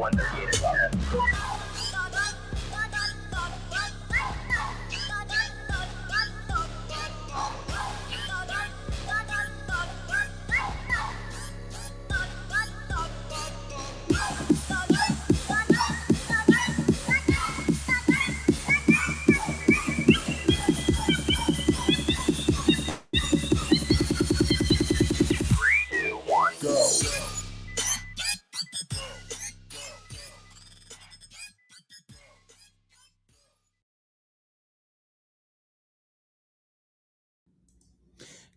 1:38 is on it.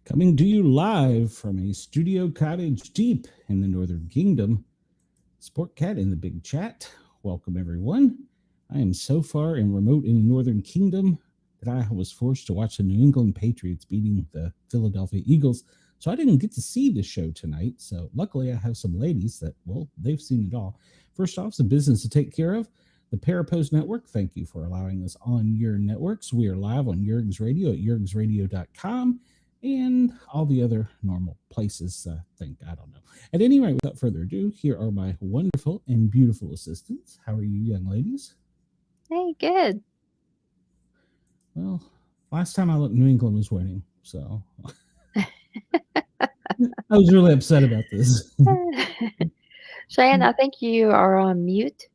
Coming to you live from a studio cottage deep in the Northern Kingdom, Sportcat in the big chat. Welcome, everyone. I am so far and remote in the Northern Kingdom that I was forced to watch the New England Patriots beating the Philadelphia Eagles, so I didn't get to see the show tonight. So luckily I have some ladies that, well, they've seen it all. First off, some business to take care of. The Parapost Network, thank you for allowing us on your networks. We are live on Jurgens Radio at jurgensradio.com. and all the other normal places, I don't know. At any rate, without further ado, here are my wonderful and beautiful assistants. How are you, young ladies? Hey, good. Well, last time I looked, New England was winning, so I was really upset about this. Cheyenne, I think you are on mute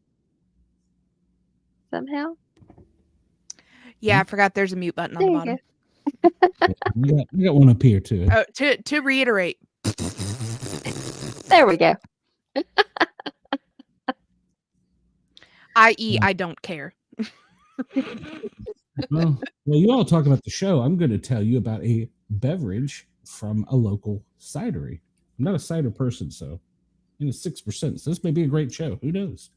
somehow. Yeah, I forgot there's a mute button on the bottom. Yeah, we got one up here too. Oh, to reiterate. There we go. I.e., I don't care. Well, you all talk about the show. I'm going to tell you about a beverage from a local cidery. I'm not a cider person, so it's 6%. So this may be a great show. Who knows?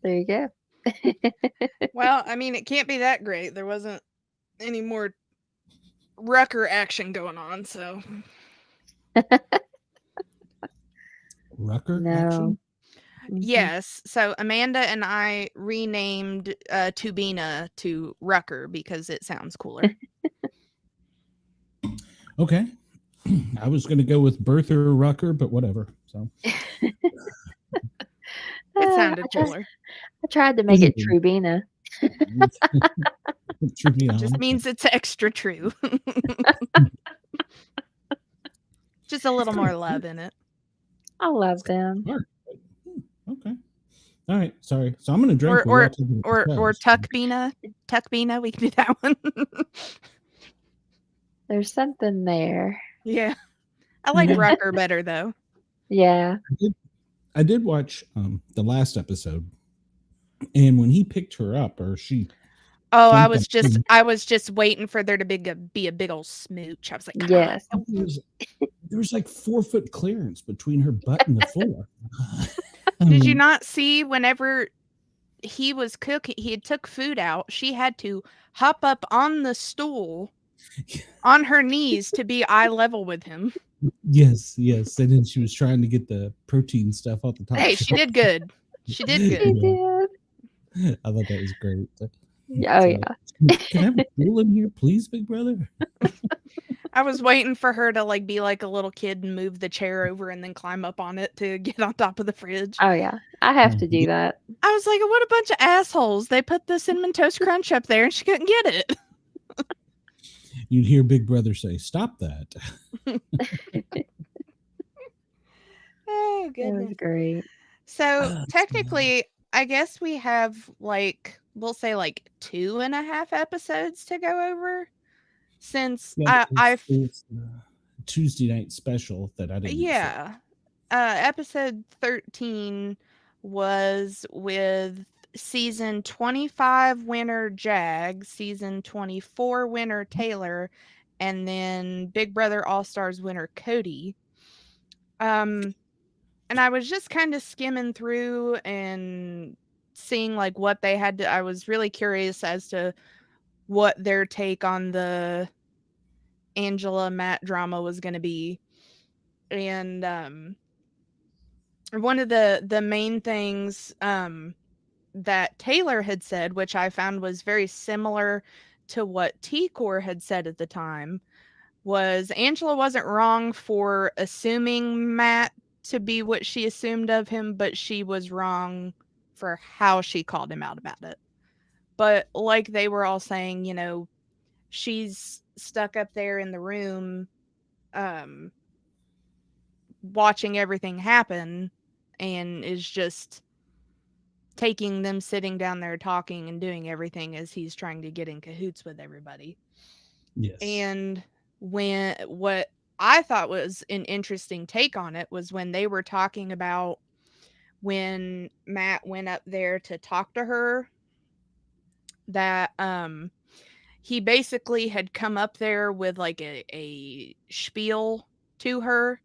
There you go. Well, I mean, it can't be that great. There wasn't any more Rucker action going on, so. Rucker No. action? Yes. So Amanda and I renamed Tubina to Rucker because it sounds cooler. Okay. I was going to go with Bertha Rucker, but whatever. So It sounded cooler. I tried to make it Rubina. It just means it's extra true. Just a little more love in it. I love them. Okay. All right. Sorry. So I'm going to drink. Or Tuckbina. Tuckbina. We can do that one. There's something there. Yeah. I like Rucker better though. Yeah. I did watch the last episode, and when he picked her up, or she. Oh, I was just waiting for there to be a big old smooch. I was like, yes. There was like 4-foot clearance between her butt and the floor. Did you not see whenever he was cooking, he had took food out, she had to hop up on the stool on her knees to be eye level with him. Yes. And then she was trying to get the protein stuff off the top. Hey, she did good. She did good. She did. I thought that was great. Oh, yeah. Can I have a pool in here, please, big brother? I was waiting for her to be like a little kid and move the chair over and then climb up on it to get on top of the fridge. Oh, yeah. I have to do that. I was like, what a bunch of assholes. They put the Cinnamon Toast Crunch up there and she couldn't get it. You'd hear Big Brother say, stop that. Oh, goodness. That was great. So technically, I guess we have we'll say 2.5 episodes to go over since it's Tuesday night special that I didn't. Yeah. Episode 13 was with season 25 winner Jag, season 24 winner Taylor, and then Big Brother All-Stars winner Cody. And I was just kind of skimming through and seeing what they had to. I was really curious as to what their take on the Angela Matt drama was going to be. And one of the main things that Taylor had said, which I found was very similar to what T-Core had said at the time, was Angela wasn't wrong for assuming Matt to be what she assumed of him, but she was wrong for how she called him out about it. But like they were all saying, she's stuck up there in the room, um, watching everything happen, and is just taking them sitting down there talking and doing everything as he's trying to get in cahoots with everybody. Yes. And what I thought was an interesting take on it was when they were talking about when Matt went up there to talk to her, that he basically had come up there with like a spiel to her,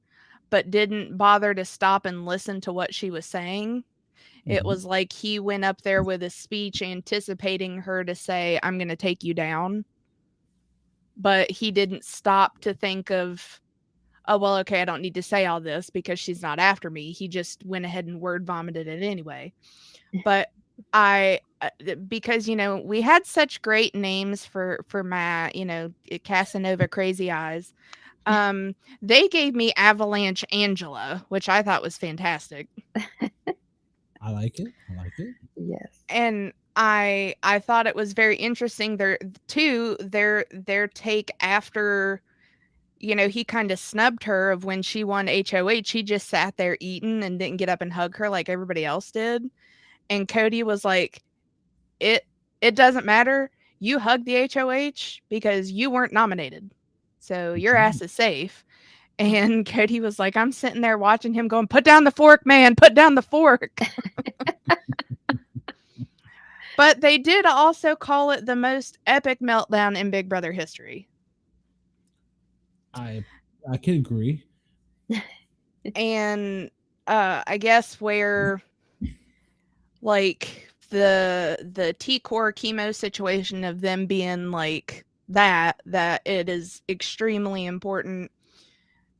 but didn't bother to stop and listen to what she was saying. It was like he went up there with a speech anticipating her to say, I'm going to take you down. But he didn't stop to think of, oh, well, okay, I don't need to say all this because she's not after me. He just went ahead and word vomited it anyway. But because, we had such great names for Matt, Casanova Crazy Eyes. They gave me Avalanche Angela, which I thought was fantastic. I like it. Yes. And I thought it was very interesting. Their take after, he kind of snubbed her of when she won HOH. He just sat there eating and didn't get up and hug her like everybody else did. And Cody was like, it doesn't matter. You hugged the HOH because you weren't nominated. So your ass is safe. And Cody was like, I'm sitting there watching him going, put down the fork, man, put down the fork. But they did also call it the most epic meltdown in Big Brother history. I can agree. And I guess where like the T-core chemo situation of them being like that it is extremely important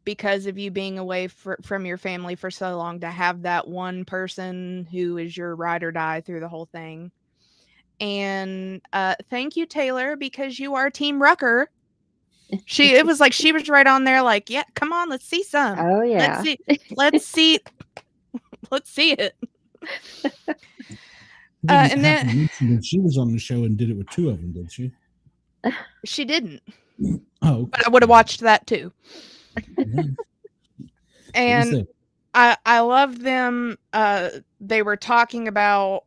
because of you being away from your family for so long to have that one person who is your ride or die through the whole thing. And thank you, Taylor, because you are Team Rucker. It was like she was right on there like, yeah, come on, let's see some. Oh yeah. Let's see it. And then she was on the show and did it with two of them, did she? She didn't. Oh, okay. But I would have watched that too. And I love them. They were talking about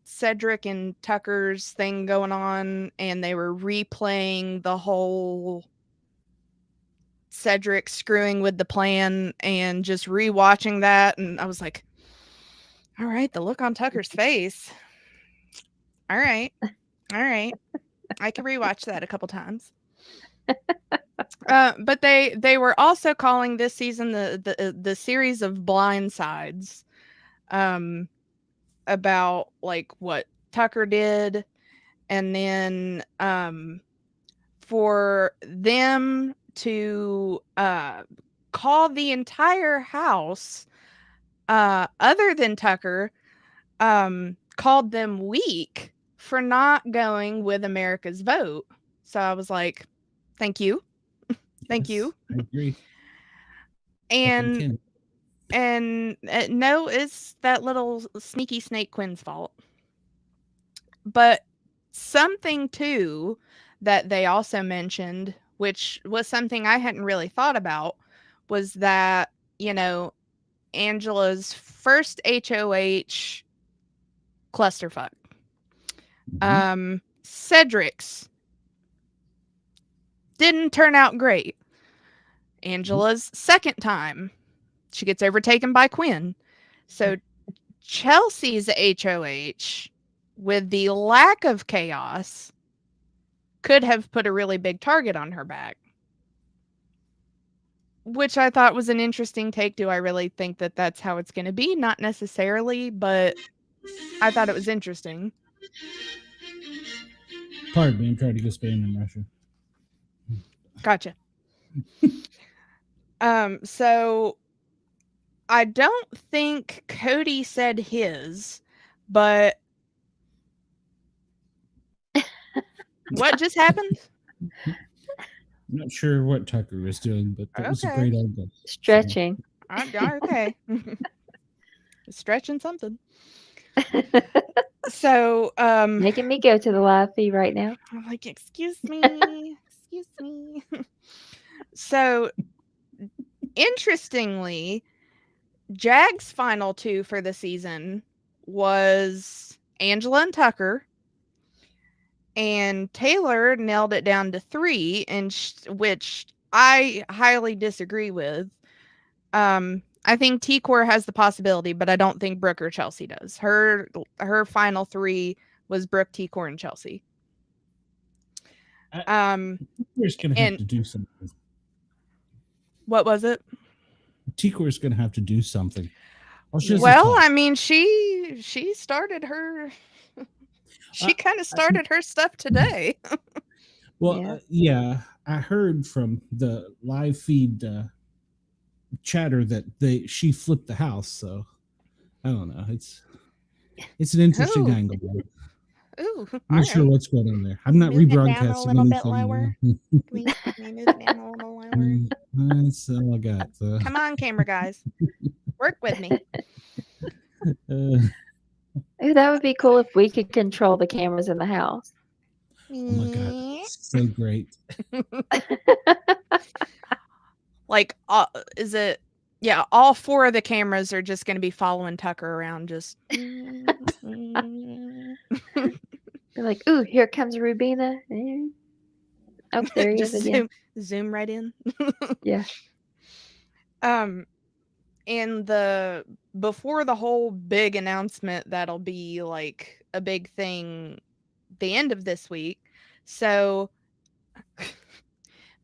Cedric and Tucker's thing going on, and they were replaying the whole Cedric screwing with the plan and just rewatching that. And I was like, all right, the look on Tucker's face. All right. I can rewatch that a couple times. But they were also calling this season the series of blindsides, about like what Tucker did, and then for them to call the entire house, other than Tucker, called them weak for not going with America's vote. So I was like, thank you. Thank you. I agree. And no, it's that little sneaky snake Quinn's fault. But something too that they also mentioned, which was something I hadn't really thought about, was that, Angela's first HOH clusterfuck. Cedric's didn't turn out great. Angela's second time, she gets overtaken by Quinn. So Chelsea's HOH, with the lack of chaos, could have put a really big target on her back. Which I thought was an interesting take. Do I really think that that's how it's going to be? Not necessarily, but I thought it was interesting. Pardon me, I'm trying to go Spain and Russia. Gotcha. So I don't think Cody said his, but what just happened? I'm not sure what Tucker was doing, but that was a great angle. Stretching. Okay. Stretching something. So, Making me go to the live feed right now. I'm like, excuse me, excuse me. So, interestingly, Jag's final two for the season was Angela and Tucker, and Taylor nailed it down to 3, and which I highly disagree with. I think T-Core has the possibility, but I don't think Brooke or Chelsea does. Her final 3 was Brooke, T-Core, and Chelsea. T-Core's going to have And to do something. what was it? T-Core's going to have to do something. Well, I mean, she started her. She kind of started her stuff today. Well, yeah, I heard from the live feed chatter that she flipped the house. So I don't know. It's an interesting angle. Ooh, I'm not sure what's going on there. I'm not rebroadcasting down a little bit lower. Can we move it down a little lower? That's all I got. Come on, camera guys, work with me. Ooh, that would be cool if we could control the cameras in the house. Oh my god, so great! Like, is it? Yeah, all 4 of the cameras are just going to be following Tucker around, just. They're like, ooh, here comes Rubina. Oh, there he is again. Zoom right in. Yeah. And before the whole big announcement that'll be like a big thing the end of this week. So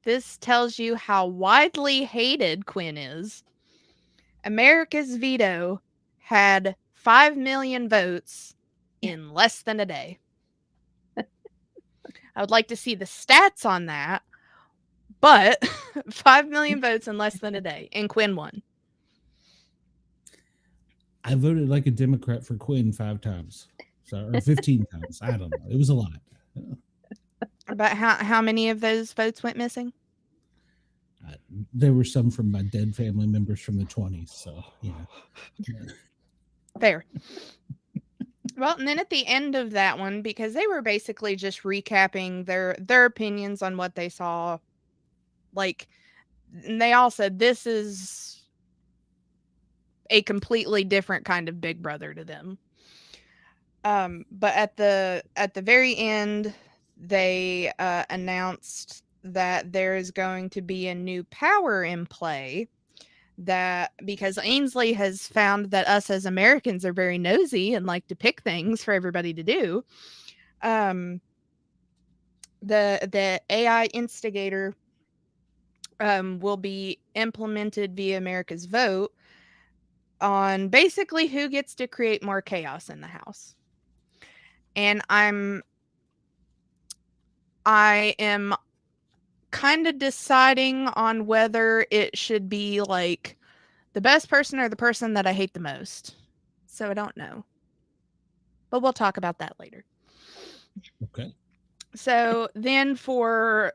this tells you how widely hated Quinn is. America's Veto had 5 million votes in less than a day. I would like to see the stats on that, but 5 million votes in less than a day, and Quinn won. I voted like a Democrat for Quinn 5 times, or 15 times. I don't know. It was a lot. But how many of those votes went missing? There were some from my dead family members from the 20s. So yeah. Fair. Well, and then at the end of that one, because they were basically just recapping their opinions on what they saw, like, and they all said this is a completely different kind of Big Brother to them. But at the very end, they announced that there is going to be a new power in play. That because Ainsley has found that us as Americans are very nosy and like to pick things for everybody to do. The AI instigator will be implemented via America's vote on basically who gets to create more chaos in the house. And I am kind of deciding on whether it should be like the best person or the person that I hate the most. So I don't know. But we'll talk about that later. Okay. So then for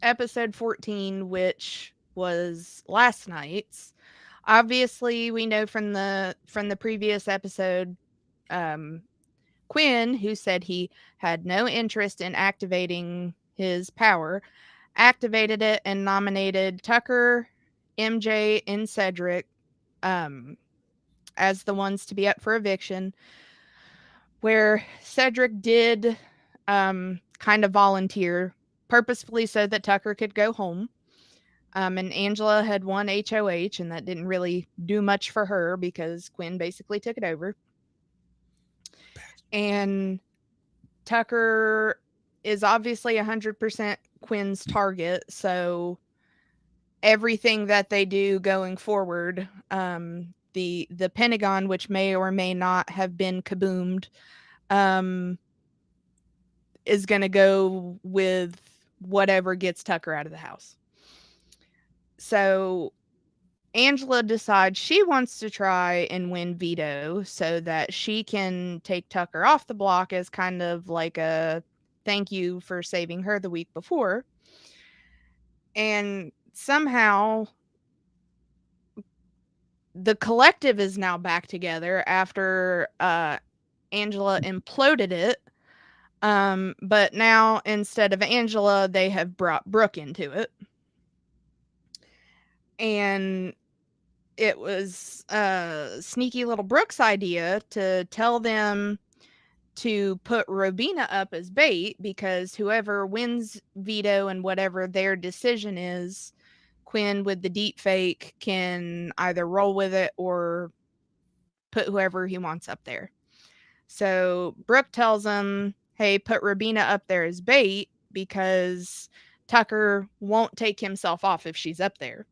episode 14, which was last night's, obviously we know from the previous episode, Quinn, who said he had no interest in activating his power, activated it and nominated Tucker, MJ, and Cedric as the ones to be up for eviction, where Cedric did kind of volunteer purposefully so that Tucker could go home. And Angela had won HOH, and that didn't really do much for her because Quinn basically took it over. And Tucker is obviously 100% Quinn's target, so everything that they do going forward, the Pentagon, which may or may not have been kaboomed, is going to go with whatever gets Tucker out of the house. So Angela decides she wants to try and win veto so that she can take Tucker off the block as kind of like a thank you for saving her the week before. And somehow the collective is now back together after Angela imploded it. But now instead of Angela, they have brought Brooke into it. And it was sneaky little Brooke's idea to tell them to put Rubina up as bait, because whoever wins veto and whatever their decision is, Quinn with the deep fake can either roll with it or put whoever he wants up there. So Brooke tells him, hey, put Rubina up there as bait because Tucker won't take himself off if she's up there.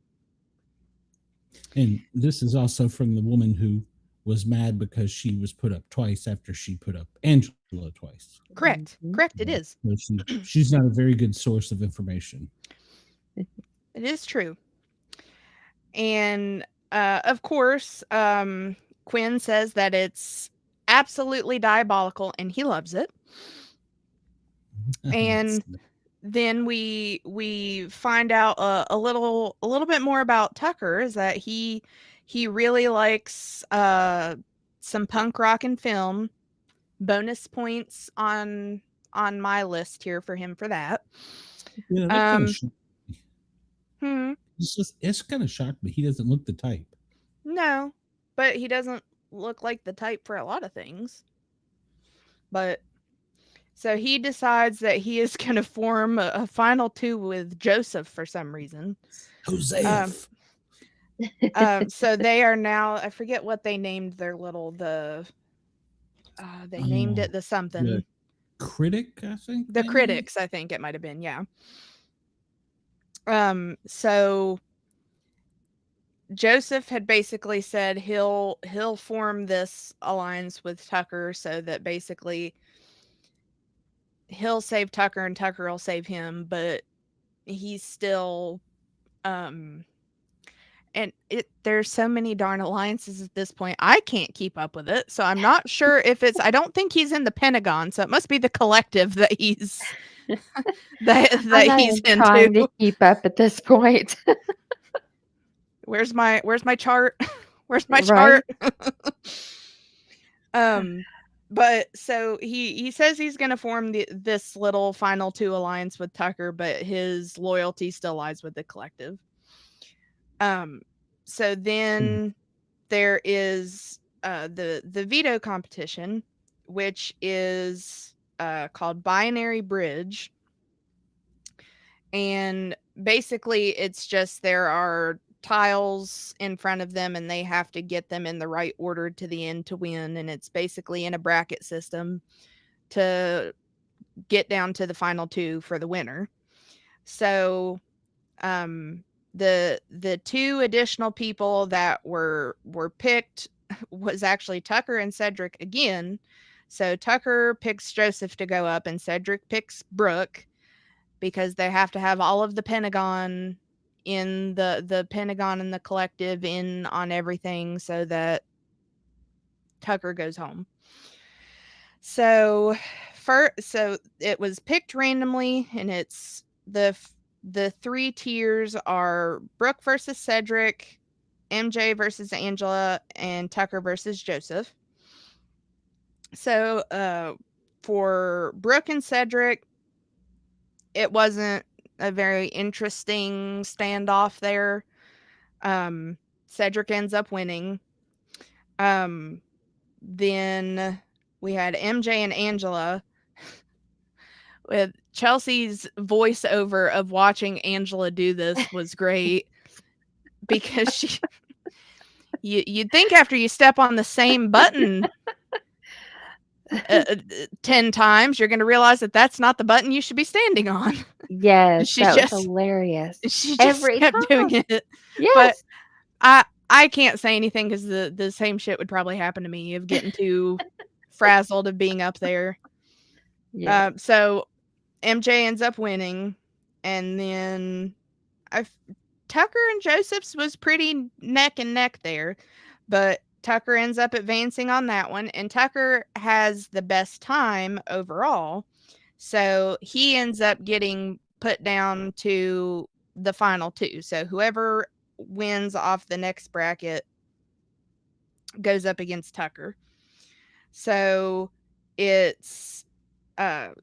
And this is also from the woman who was mad because she was put up twice after she put up Angela twice. Correct. Correct, it is. So she's not a very good source of information. It is true. And of course, Quinn says that it's absolutely diabolical and he loves it. And then we find out a little bit more about Tucker, is that he really likes some punk rock and film. Bonus points on my list here for him for that. Yeah, it's kind of shocked me. He doesn't look the type. No, but he doesn't look like the type for a lot of things. But so he decides that he is going to form a final two with Joseph for some reason. Joseph. So they are now, I forget what they named their little, they named it the something. The critic, I think? The critics, I think it might have been, yeah. So Joseph had basically said he'll form this alliance with Tucker so that basically he'll save Tucker and Tucker will save him, but he's still and there's so many darn alliances at this point. I can't keep up with it. So I'm not sure if I don't think he's in the Pentagon, so it must be the collective that he's that he's into. Trying to keep up at this point. Where's my chart? Where's my chart? But so he says he's going to form this little final two alliance with Tucker, but his loyalty still lies with the collective. So then there is the veto competition, which is called Binary Bridge. And basically it's just there are tiles in front of them and they have to get them in the right order to the end to win, and it's basically in a bracket system to get down to the final two for the winner. So the two additional people that were picked was actually Tucker and Cedric again. So Tucker picks Joseph to go up and Cedric picks Brooke because they have to have all of the Pentagon in the Pentagon and the collective in on everything so that Tucker goes home. So it was picked randomly, and it's the three tiers are Brooke versus Cedric, MJ versus Angela, and Tucker versus Joseph. So for Brooke and Cedric, it wasn't a very interesting standoff there. Cedric ends up winning. Then we had MJ and Angela with Chelsea's voiceover of watching Angela do this was great because you'd think after you step on the same button 10 times, you're going to realize that that's not the button you should be standing on. Yes, that was hilarious. She just kept doing it. Yes. But I can't say anything because the same shit would probably happen to me of getting too frazzled of being up there. Yeah. So MJ ends up winning, and then Tucker and Joseph's was pretty neck and neck there, but Tucker ends up advancing on that one, and Tucker has the best time overall. So he ends up getting put down to the final two. So whoever wins off the next bracket goes up against Tucker. So it's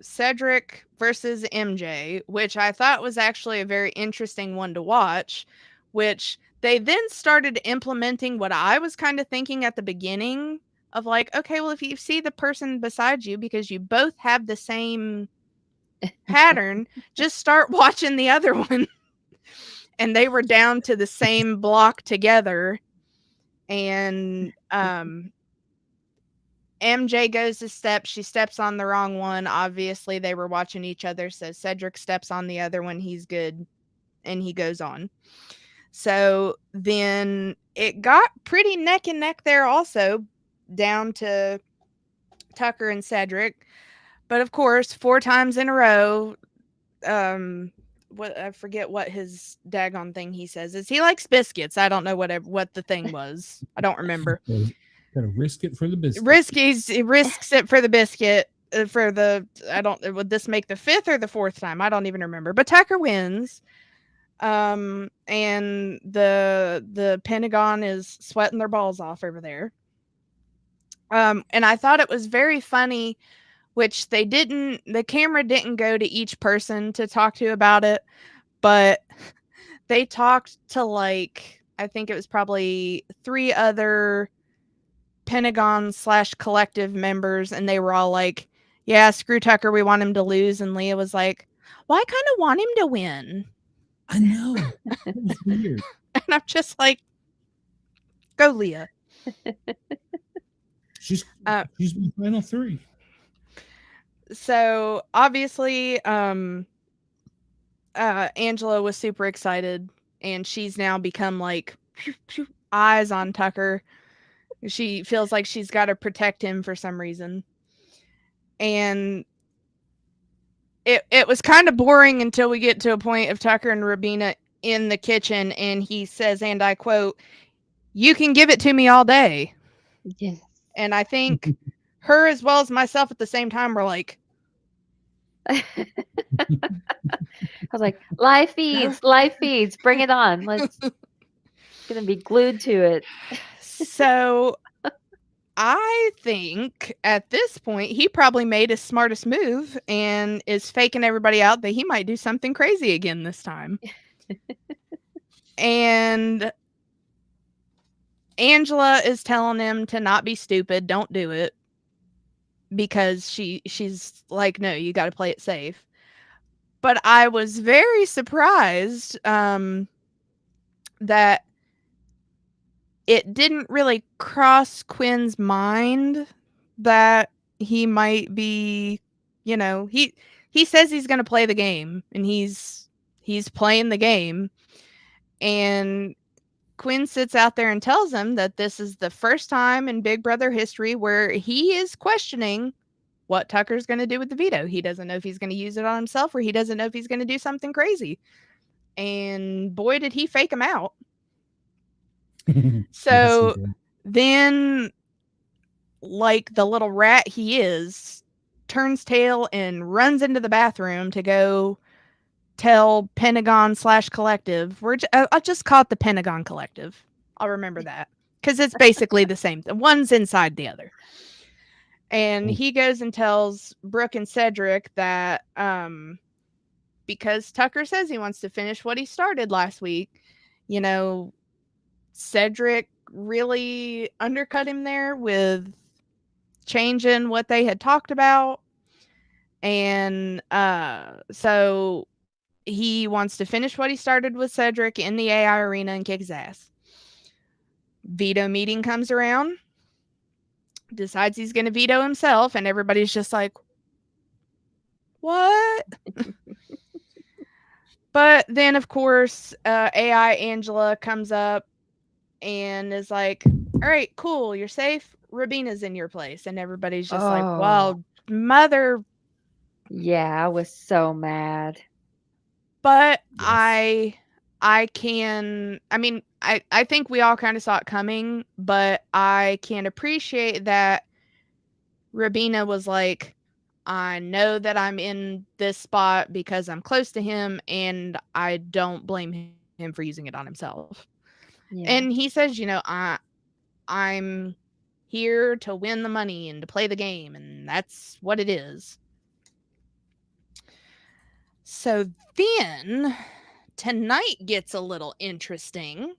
Cedric versus MJ, which I thought was actually a very interesting one to watch, which they then started implementing what I was kind of thinking at the beginning of like, okay, well, if you see the person beside you because you both have the same pattern, just start watching the other one. And they were down to the same block together. And MJ goes to step. She steps on the wrong one. Obviously, they were watching each other. So Cedric steps on the other one. He's good. And he goes on. So then it got pretty neck and neck there also, down to Tucker and Cedric. But of course, 4 times in a row, what I forget what his daggone thing he says is he likes biscuits. I don't know what the thing was. I don't remember. Gotta risk it for the biscuit. He risks it for the biscuit. Would this make the 5th or the 4th time? I don't even remember. But Tucker wins. And the Pentagon is sweating their balls off over there. And I thought it was very funny, which the camera didn't go to each person to talk to about it, but they talked to like, I think it was probably 3 other Pentagon/collective members, and they were all like, yeah, screw Tucker, we want him to lose. And Leah was like, well, I kind of want him to win. I know. That was weird. And I'm just like, go Leah. She's my final 3. So obviously, Angela was super excited, and she's now become like eyes on Tucker. She feels like she's got to protect him for some reason. And it was kind of boring until we get to a point of Tucker and Rubina in the kitchen, and he says, and I quote, "You can give it to me all day." Yes. And I think her as well as myself at the same time were like, I was like, live feeds, bring it on. Let's gonna be glued to it. So I think at this point he probably made his smartest move and is faking everybody out that he might do something crazy again this time. And Angela is telling him to not be stupid, don't do it, because she's like, no, you got to play it safe. But I was very surprised that it didn't really cross Quinn's mind that he might be, he says he's going to play the game, and he's playing the game. And Quinn sits out there and tells him that this is the first time in Big Brother history where he is questioning what Tucker's going to do with the veto. He doesn't know if he's going to use it on himself, or he doesn't know if he's going to do something crazy. And boy, did he fake him out. So Yes, then, like the little rat he is, turns tail and runs into the bathroom to go tell Pentagon/collective. I'll just call it the Pentagon Collective. I'll remember that, because it's basically the same. One's inside the other. And he goes and tells Brooke and Cedric that because Tucker says he wants to finish what he started last week, Cedric really undercut him there with changing what they had talked about. And so he wants to finish what he started with Cedric in the AI arena and kick his ass. Veto meeting comes around, decides he's going to veto himself, and everybody's just like, what? But then, of course, AI Angela comes up and is like, all right, cool, you're safe. Rubina's in your place. And everybody's just like, well, mother. Yeah, I was so mad. But yes. I think we all kind of saw it coming, but I can appreciate that Rubina was like, I know that I'm in this spot because I'm close to him, and I don't blame him for using it on himself. Yeah. And he says, I'm here to win the money and to play the game, and that's what it is. So then tonight gets a little interesting.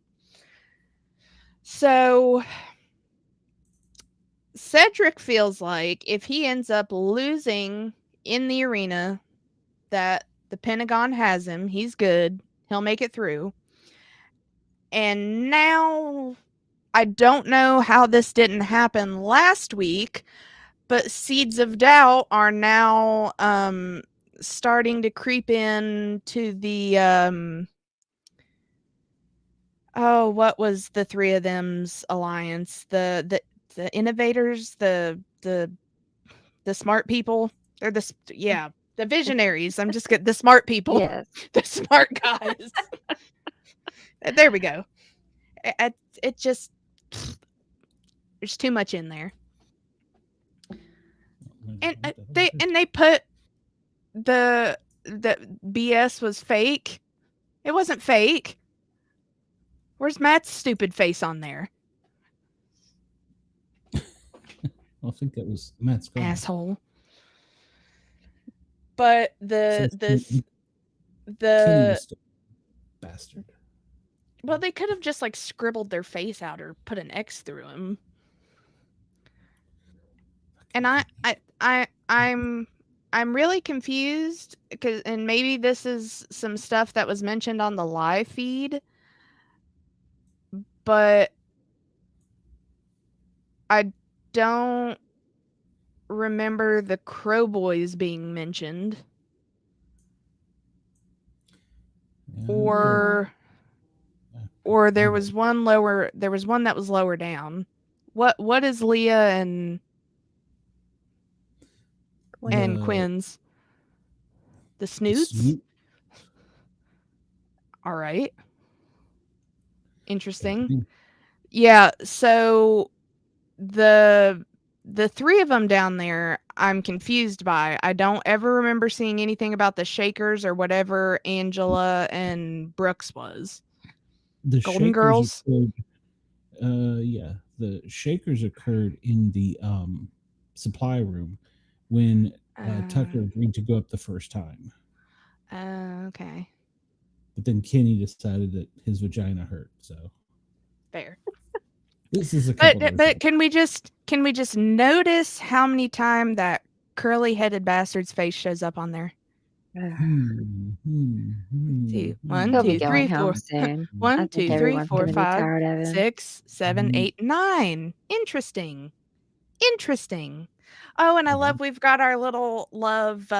So Cedric feels like if he ends up losing in the arena, that the Pentagon has him, he's good, he'll make it through. And now, I don't know how this didn't happen last week, but seeds of doubt are now starting to creep in to the what was the three of them's alliance? The innovators, the smart people. They're the visionaries. I'm just getting the smart people. Yes. The smart guys. There we go. It just, there's too much in there. And they put the BS was fake. It wasn't fake. Where's Matt's stupid face on there? I think that was Matt's gone. Asshole. But the bastard. Well, they could have just like scribbled their face out or put an X through him. And I'm really confused because, and maybe this is some stuff that was mentioned on the live feed, but I don't remember the Crow Boys being mentioned. Or there was one that was lower down. What is Leah and Quinn's? The Snoots? All right. Interesting. Yeah, so the three of them down there, I'm confused by. I don't ever remember seeing anything about the Shakers or whatever Angela and Brooks was. The Golden Shakers Girls? Occurred, the Shakers occurred in the supply room when Tucker agreed to go up the first time. Okay. But then Kenny decided that his vagina hurt, so fair. This is a but can we just notice how many times that curly-headed bastard's face shows up on there? 1, 2, 3, 4. 1, 2, 3, 4, 5, 6, 7, 8, 9. Interesting. Oh, and I love we've got our little love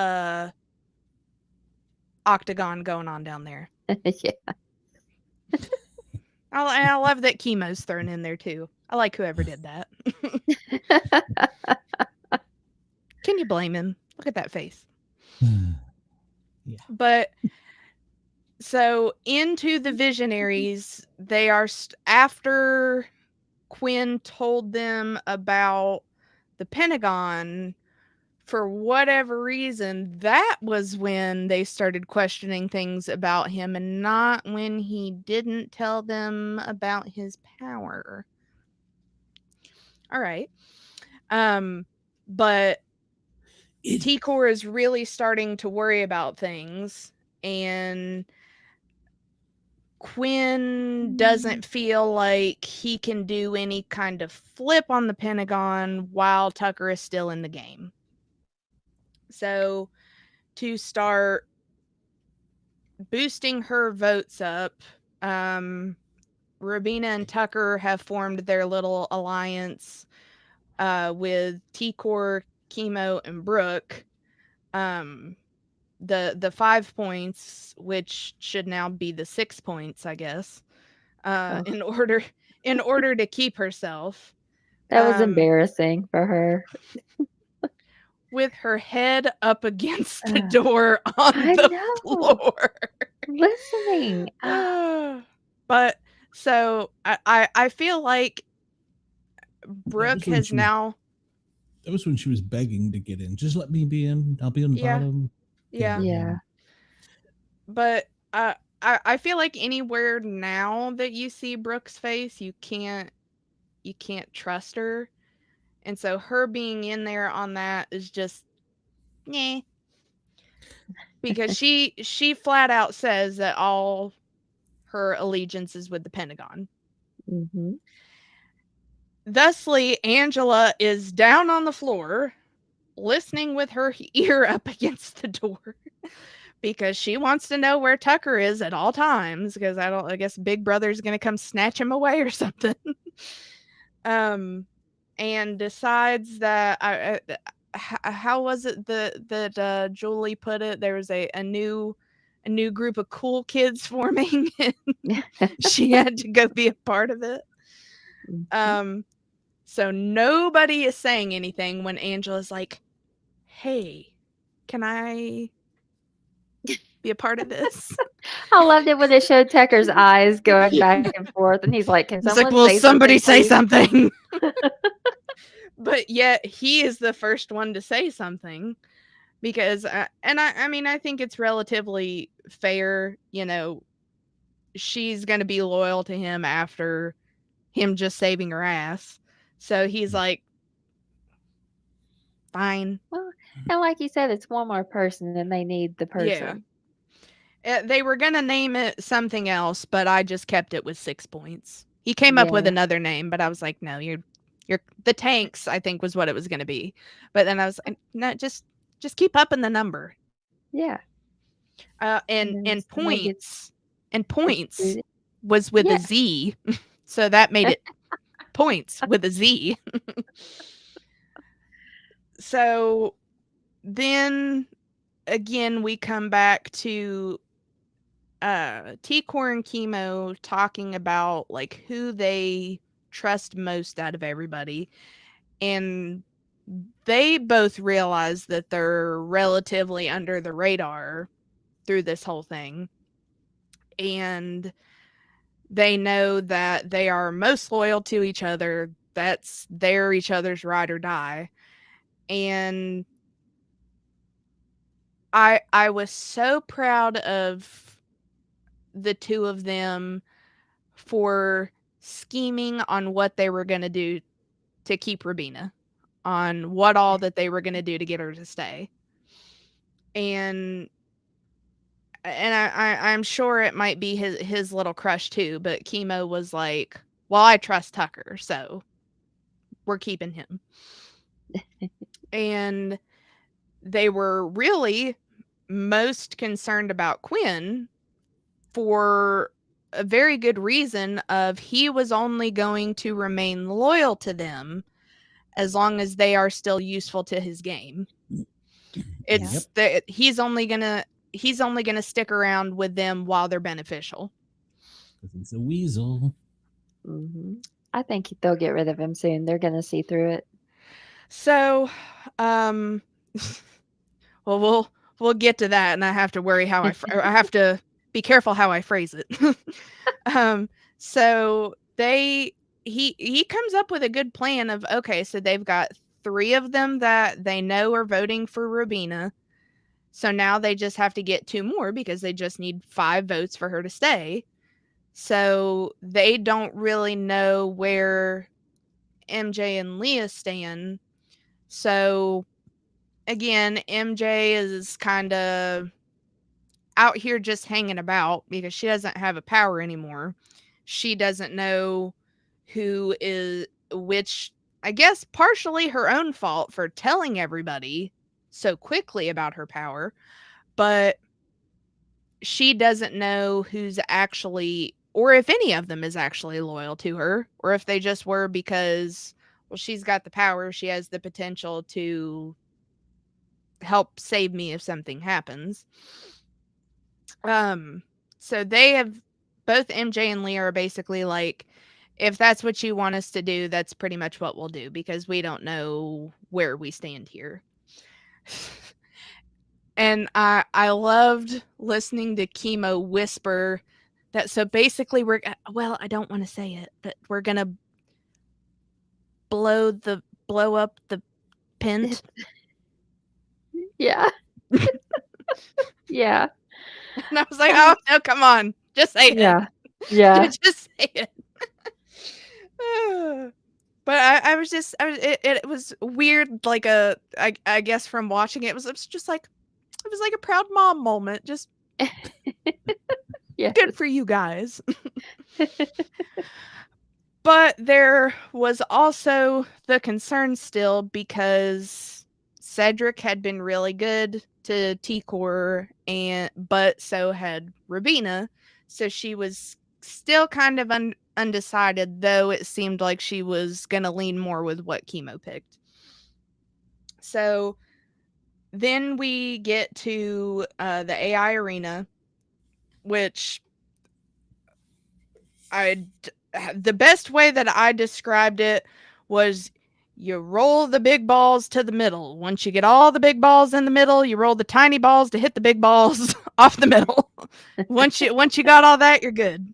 octagon going on down there. Yeah. I love that chemo's thrown in there too. I like whoever did that. Can you blame him? Look at that face. Yeah. But so into the visionaries, they are after Quinn told them about the Pentagon. For whatever reason, that was when they started questioning things about him, and not when he didn't tell them about his power. All right. But T-Core is really starting to worry about things, and Quinn doesn't feel like he can do any kind of flip on the Pentagon while Tucker is still in the game. So to start boosting her votes up, Rubina and Tucker have formed their little alliance with T-Core, Chemo, and Brooke. The 5 points, which should now be the 6 points, I guess, in order to keep herself. That was embarrassing for her. With her head up against the door on the floor. Listening. But so I feel like Brooke has now. That was when she was begging to get in. Just let me be in. I'll be on the bottom. Yeah. But I feel like anywhere now that you see Brooke's face, you can't you can't trust her. And so her being in there on that is just, nah. Because she flat out says that all her allegiance is with the Pentagon. Mm-hmm. Thusly, Angela is down on the floor, listening with her ear up against the door because she wants to know where Tucker is at all times, because I guess Big Brother's going to come snatch him away or something. And decides that how was it that Julie put it? There was a new group of cool kids forming, and she had to go be a part of it. Mm-hmm. So nobody is saying anything when Angela's like, "Hey, can I be a part of this?" I loved it when they showed Tucker's eyes going back and forth, and he's like, "Can He's like, someone "Will say somebody something, say please?" something?" But yet he is the first one to say something, because I mean, I think it's relatively fair, she's going to be loyal to him after him just saving her ass. So he's like, fine. Well, and like you said, it's one more person, and they need the person. Yeah. They were going to name it something else, but I just kept it with 6 points. He came up with Yeah. another name, but I was like, no, you're the tanks, I think was what it was going to be. But then I was like, no, just keep up in the number. Yeah. And then somebody points gets was with Yeah. a Z. So that made it points with a Z. So then again, we come back to T-Core and Chemo talking about like who they trust most out of everybody. And they both realize that they're relatively under the radar through this whole thing. And they know that they are most loyal to each other. They're each other's ride or die. And I was so proud of the two of them for scheming on what they were going to do to keep Rubina, on what all that they were going to do to get her to stay. And I'm sure it might be his little crush too, but Chemo was like, well, I trust Tucker, so we're keeping him. And they were really most concerned about Quinn for a very good reason of he was only going to remain loyal to them as long as they are still useful to his game. It's that he's only gonna stick around with them while they're beneficial. He's a weasel. Mm-hmm. I think they'll get rid of him soon. They're going to see through it. So, well, we'll get to that, and I have to worry how I have to be careful how I phrase it. So he comes up with a good plan of, okay, so they've got 3 of them that they know are voting for Rubina. So now they just have to get 2 more because they just need 5 votes for her to stay. So they don't really know where MJ and Leah stand. So again, MJ is kind of out here just hanging about because she doesn't have a power anymore. She doesn't know who is which, I guess partially her own fault for telling everybody so quickly about her power, but she doesn't know who's actually, or if any of them is actually loyal to her, or if they just were because, well, she's got the power, she has the potential to help save me if something happens. So they have, both MJ and Leah are basically like, if that's what you want us to do, that's pretty much what we'll do, because we don't know where we stand here. And I loved listening to Chemo whisper that, so basically well, I don't want to say it, but we're going to blow up the pent. Yeah. Yeah. And I was like, oh, no, come on. Just say it. Yeah. Yeah. Just say it. But I was just, it was weird, like I guess from watching it, it was just like, it was like a proud mom moment. Just Yes. good for you guys. But there was also the concern still because Cedric had been really good to T-Core, but so had Rubina. So she was still kind of undecided, though it seemed like she was going to lean more with what Chemo picked. So then we get to the AI arena, which the best way that I described it was you roll the big balls to the middle. Once you get all the big balls in the middle, you roll the tiny balls to hit the big balls off the middle. once you got all that, you're good.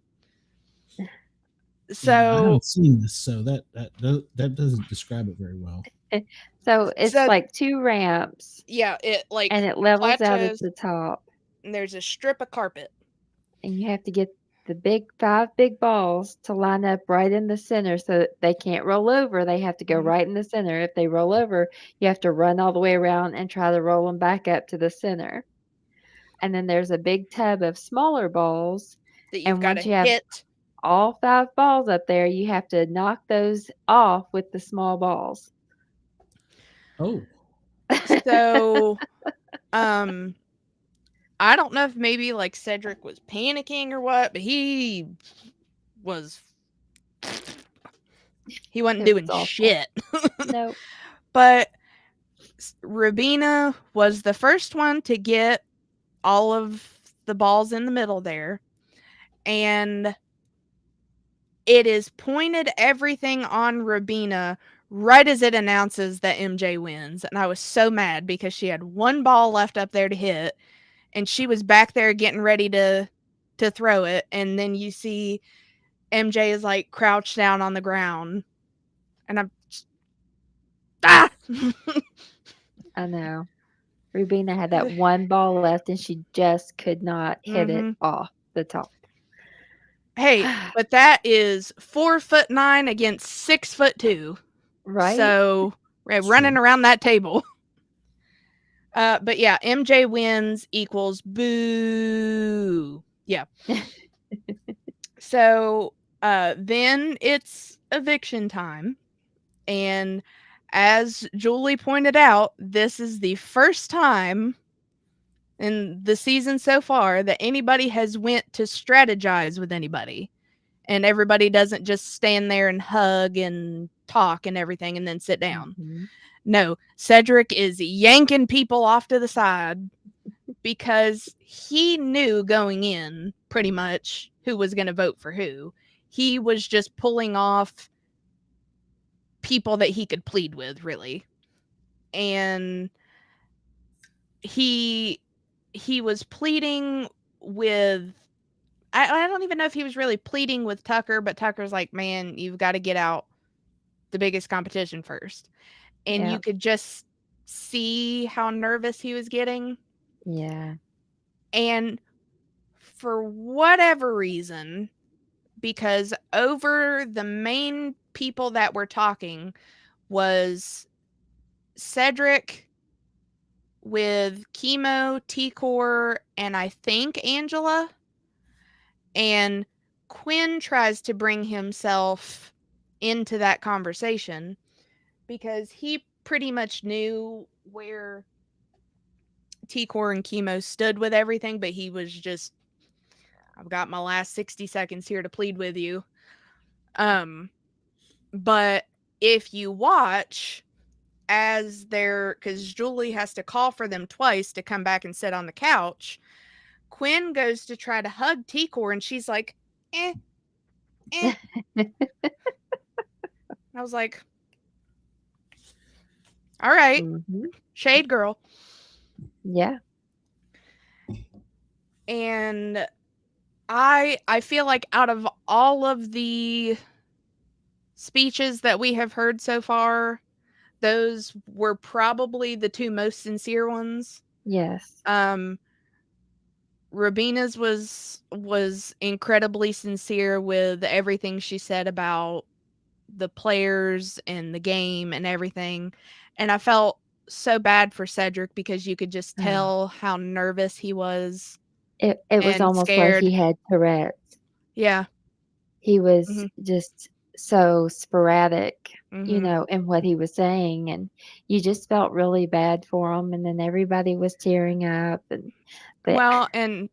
So yeah, I haven't seen this, so that doesn't describe it very well. So it's like 2 ramps. Yeah, it like and it levels out at plateaus, the top. and there's a strip of carpet. And you have to get the 5 big balls to line up right in the center so that they can't roll over. They have to go right in the center. If they roll over, you have to run all the way around and try to roll them back up to the center. And then there's a big tub of smaller balls. That you've got to once you have hit. all 5 balls up there, you have to knock those off with the small balls. Oh. So, I don't know if maybe like Cedric was panicking or what, but he wasn't doing shit. Nope. But Rubina was the first one to get all of the balls in the middle there. And it is pointed everything on Rubina right as it announces that MJ wins. And I was so mad because she had 1 ball left up there to hit. And she was back there getting ready to throw it. And then you see MJ is like crouched down on the ground. And I'm just, ah! I know. Rubina had that 1 ball left and she just could not hit it off the top. Hey, but that is 4'9" against 6'2". Right. So running around that table. But yeah, MJ wins equals boo. Yeah. So then it's eviction time. And as Julie pointed out, this is the first time in the season so far that anybody has went to strategize with anybody. And everybody doesn't just stand there and hug and talk and everything and then sit down. No, Cedric is yanking people off to the side because he knew going in pretty much who was going to vote for who. He was just pulling off people that he could plead with, really. And he was pleading with, I don't even know if he was really pleading with Tucker, but Tucker's like, man, you've got to get out the biggest competition first. And you could just see how nervous he was getting. Yeah. And for whatever reason, because over the main people that were talking was Cedric with Chemo, T-Core, and I think Angela. And Quinn tries to bring himself into that conversation because he pretty much knew where T-Core and Chemo stood with everything, but he was just, I've got my last 60 seconds here to plead with you. But if you watch as because Julie has to call for them twice to come back and sit on the couch, Quinn goes to try to hug T-Core and she's like, eh. I was like, all right, shade girl. Yeah. And I feel like out of all of the speeches that we have heard so far, those were probably the 2 most sincere ones. Yes. Rubina's was incredibly sincere with everything she said about the players and the game and everything. And I felt so bad for Cedric because you could just tell how nervous he was It was and almost like scared. he had Tourette's. Yeah. He was Mhm. just so sporadic, you Mhm. know, in what he was saying, and you just felt really bad for him. And then everybody was tearing up, and Well, and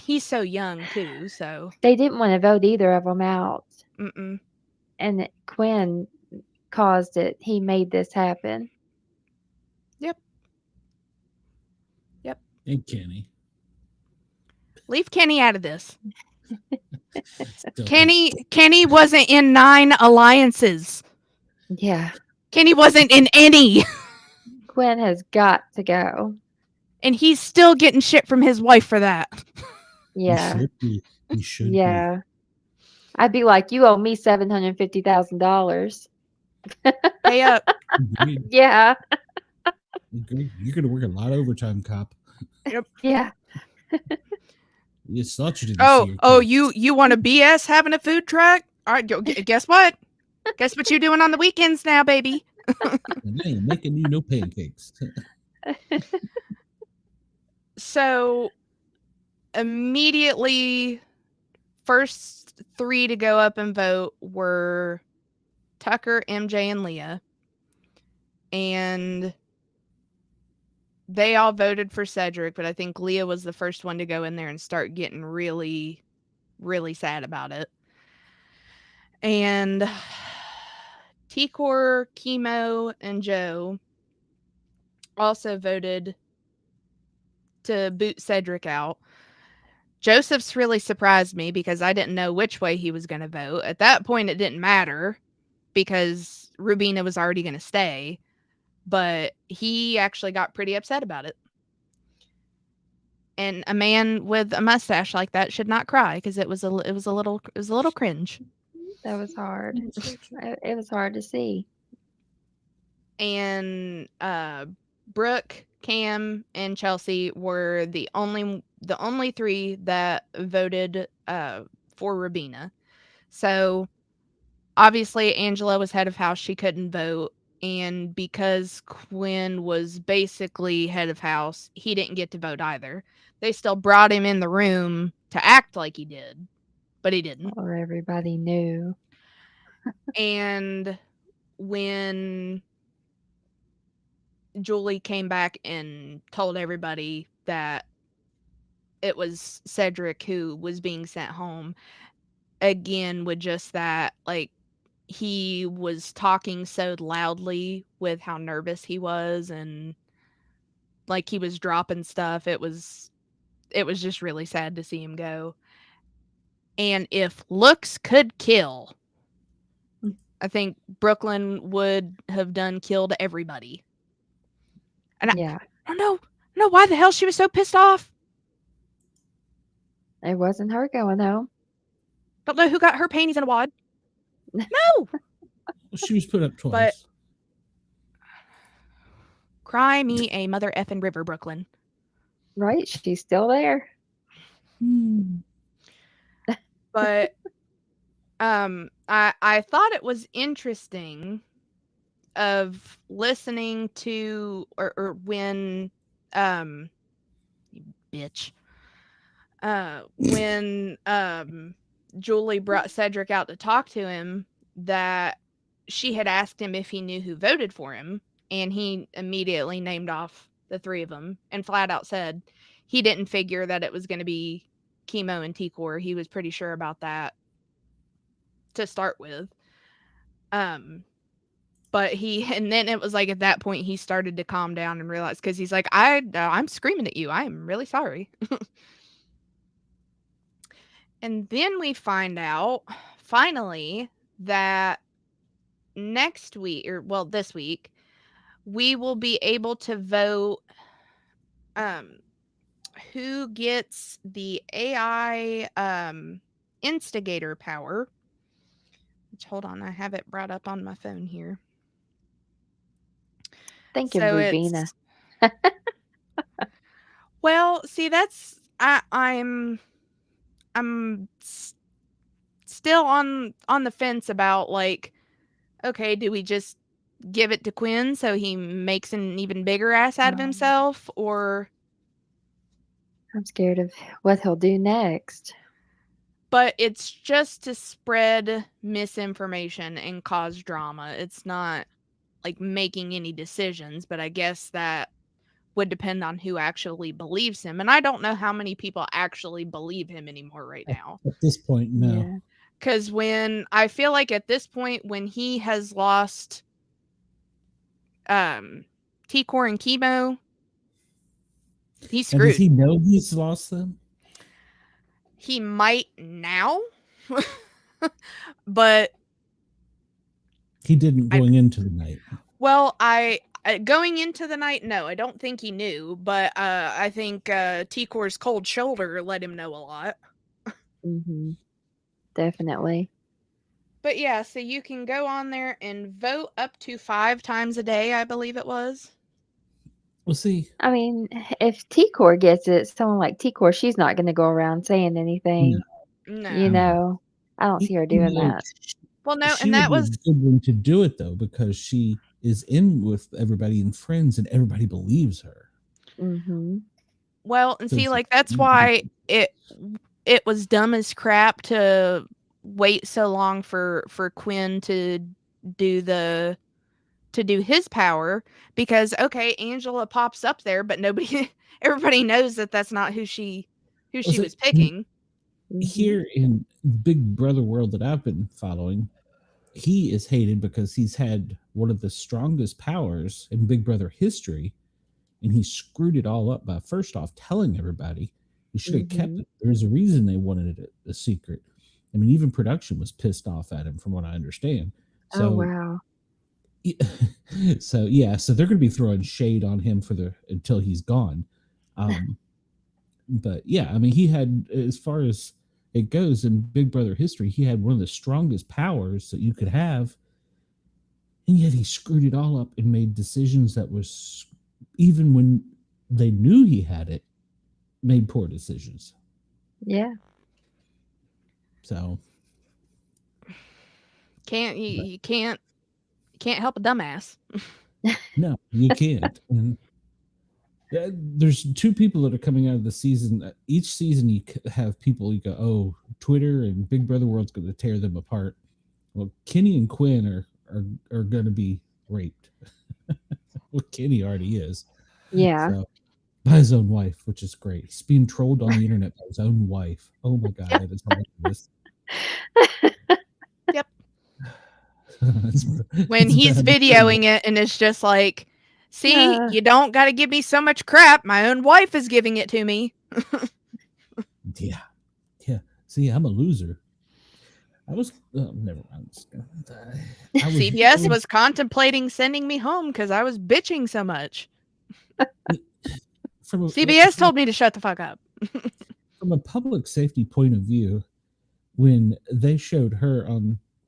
he's so young too, so they didn't want to vote either of them out. mm-mm. And Quinn caused it. He made this happen. Yep. Yep. And Kenny. Leave Kenny out of this. So, Kenny wasn't in 9 alliances. Yeah. Kenny wasn't in any. Quinn has got to go. And he's still getting shit from his wife for that. Yeah. He should be. He should be. Yeah. I'd be like, you owe me $750,000. Pay up. Agreed. Yeah. Agreed. You're going to work a lot of overtime, cop. Yeah. You thought you didn't see your Oh, kids. you want to BS having a food truck? All right, guess what? Guess what you're doing on the weekends now, baby? And I ain't making you no pancakes. So immediately, first 3 to go up and vote were Tucker, MJ, and Leah. And they all voted for Cedric, but I think Leah was the first one to go in there and start getting really, really sad about it. And T-Core, Chemo, and Joe also voted to boot Cedric out. Joseph's really surprised me because I didn't know which way he was going to vote. At that point, it didn't matter because Rubina was already going to stay, but he actually got pretty upset about it. And a man with a mustache like that should not cry because it was a little cringe. That was hard. It was hard to see. And Brooke, Cam, and Chelsea were the only 3 that voted for Rubina. So obviously Angela was head of house, she couldn't vote, and because Quinn was basically head of house, he didn't get to vote either. They still brought him in the room to act like he did, but he didn't. Or everybody knew. And when Julie came back and told everybody that it was Cedric who was being sent home, again, with just that, like, he was talking so loudly with how nervous he was and like he was dropping stuff. It was just really sad to see him go. And if looks could kill, I think Brooklyn would have killed everybody. And Yeah. I don't know why the hell she was so pissed off. It wasn't her going home. Don't know who got her panties in a wad. No. Well, she was put up twice. But cry me a mother effing river, Brooklyn. Right? She's still there. But I thought it was interesting of listening to or when you bitch. When Julie brought Cedric out to talk to him, that she had asked him if he knew who voted for him, and he immediately named off the 3 of them and flat out said he didn't figure that it was going to be Chemo and T-Core. He was pretty sure about that to start with. But and then it was like at that point he started to calm down and realize, because he's like, I'm screaming at you. I am really sorry. And then we find out finally that next week, or well, this week, we will be able to vote who gets the AI instigator power. Which, hold on, I have it brought up on my phone here. Think of Rubina. Well, see, that's I'm still on the fence about, like, Okay, do we just give it to Quinn so he makes an even bigger ass out of himself? Or I'm scared of what he'll do next. but it's just to spread misinformation and cause drama. It's not like making any decisions, but I guess that would depend on who actually believes him. And I don't know how many people actually believe him anymore right now. At this point, no. Yeah. Because when I feel like at this point, when he has lost T-Core and Chemo, he's And does screwed. he know he's lost them? He might now, but He didn't going into the night. well, I going into the night, no, I don't think he knew, but I think T-Core's cold shoulder let him know a lot. Mm-hmm. Definitely. But yeah, so you can go on there and vote up to 5 times a day, I believe it was. We'll see. I mean, if T-Core gets it, someone like T-Core, she's not going to go around saying anything. No. You know, I don't see her doing that. Well, no, She and that would was be a good one to do it though, because she is in with everybody and friends, and everybody believes her. Mm-hmm. well, and So see, it's- like that's why it was dumb as crap to wait so long for Quinn to do his power, because okay, Angela pops up there, but nobody everybody knows that that's not who she was picking. Mm-hmm. Here in Big Brother world that I've been following, he is hated because he's had one of the strongest powers in Big Brother history, and he screwed it all up by first off telling everybody. He should have kept Mm-hmm. it. There's a reason they wanted it a secret. I mean, even production was pissed off at him, from what I understand. So, Oh, wow. so yeah, so they're going to be throwing shade on him for the until he's gone. But yeah, I mean, he had, as far as it goes in Big Brother history, he had one of the strongest powers that you could have, and yet he screwed it all up and made decisions that was, even when they knew he had it, made poor decisions. Yeah. So You can't help a dumbass. no, you can't. And there's two people that are coming out of the season. Each season, you have people you go, oh, Twitter and Big Brother World's going to tear them apart. Well, Kenny and Quinn are going to be raped. Well, Kenny already is. Yeah. So, by his own wife, which is great. He's being trolled on the internet by his own wife. Oh my god, that is hilarious. Yep. It's When he's bad. videoing it and it's just like, see, you don't got to give me so much crap. My own wife is giving it to me. Yeah. See, I'm a loser. I was never mind. CBS was contemplating sending me home because I was bitching so much. CBS told me to shut the fuck up. From a public safety point of view, when they showed her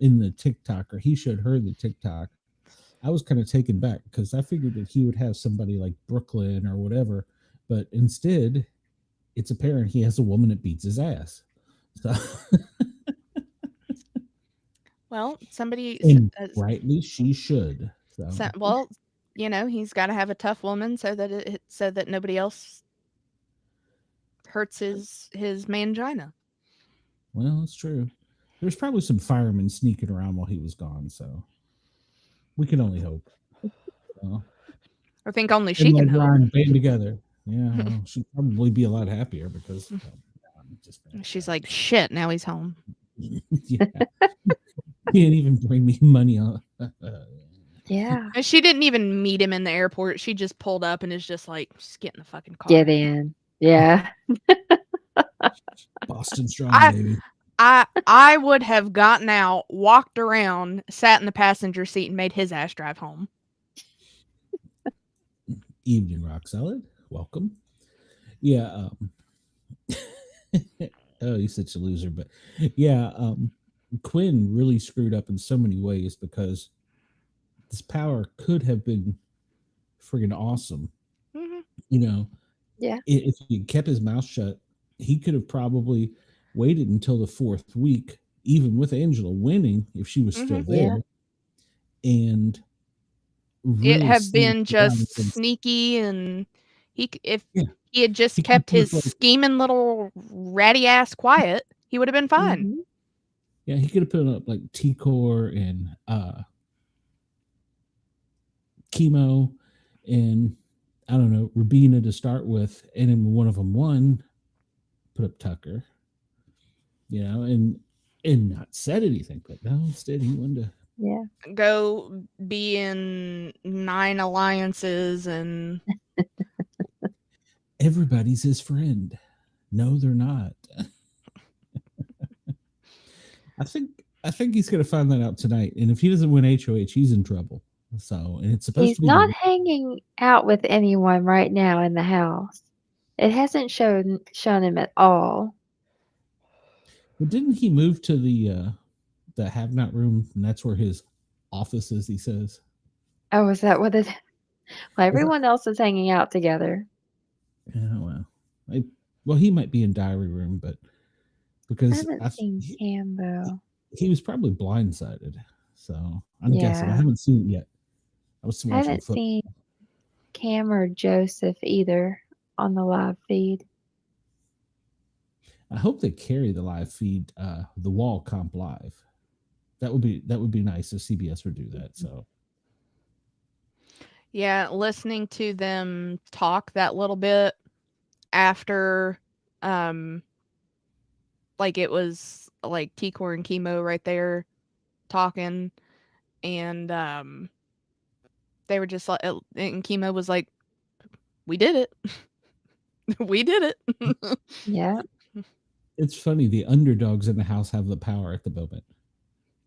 in the TikTok, or he showed her the TikTok, I was kind of taken back because I figured that he would have somebody like Brooklyn or whatever, but instead, it's apparent he has a woman that beats his ass. So. Well, somebody and rightly she should. So. Well, he's got to have a tough woman so that nobody else hurts his mangina. Well, that's true. There's probably some firemen sneaking around while he was gone, so we can only hope. I think only she can hope. Band together. Yeah, well, she'd probably be a lot happier because she's like, shit, now he's home. Yeah. Can't even bring me money on. Yeah. And she didn't even meet him in the airport. She just pulled up and is just like, just get in the fucking car. Get in. Yeah. Boston strong, baby. I would have gotten out, walked around, sat in the passenger seat, and made his ass drive home. Evening, Rock Solid. Welcome. Yeah. Oh, he's such a loser. But yeah, Quinn really screwed up in so many ways because this power could have been friggin' awesome. Mm-hmm. Yeah. If he kept his mouth shut, he could have probably waited until the 4th week, even with Angela winning, if she was still there. and It really have sneak been around just against. sneaky, and if Yeah, he had just he could kept put his up like scheming little ratty ass quiet, he would have been fine. Mhm. yeah, he could have put up like T-Core and Chemo and I don't know Rubina to start with, and then one of them won, put up Tucker, and not said anything, but no, instead he wanted to. Yeah. Go be in 9 alliances and Everybody's his friend. No, they're not. I think he's going to find that out tonight, and if he doesn't win HOH, he's in trouble. So, and it's supposed He's to be not the. hanging out with anyone right now in the house. It hasn't shown him at all. But didn't he move to the have not room, and that's where his office is? He says. Oh, is that what it? Well, Is that, everyone else is hanging out together. yeah, well, he might be in diary room, but I because haven't seen Cam though. he was probably blindsided. So I'm guessing. I Yeah. haven't seen it yet. I was I watching haven't foot. seen Cam or Joseph either on the live feed. I hope they carry the live feed, the wall comp live. That would be nice if CBS would do that. So yeah, listening to them talk that little bit after like it was like T-Core and Chemo right there talking, and they were just like, and Chemo was like, "We did it, we did it." Yeah. it's funny. The underdogs in the house have the power at the moment.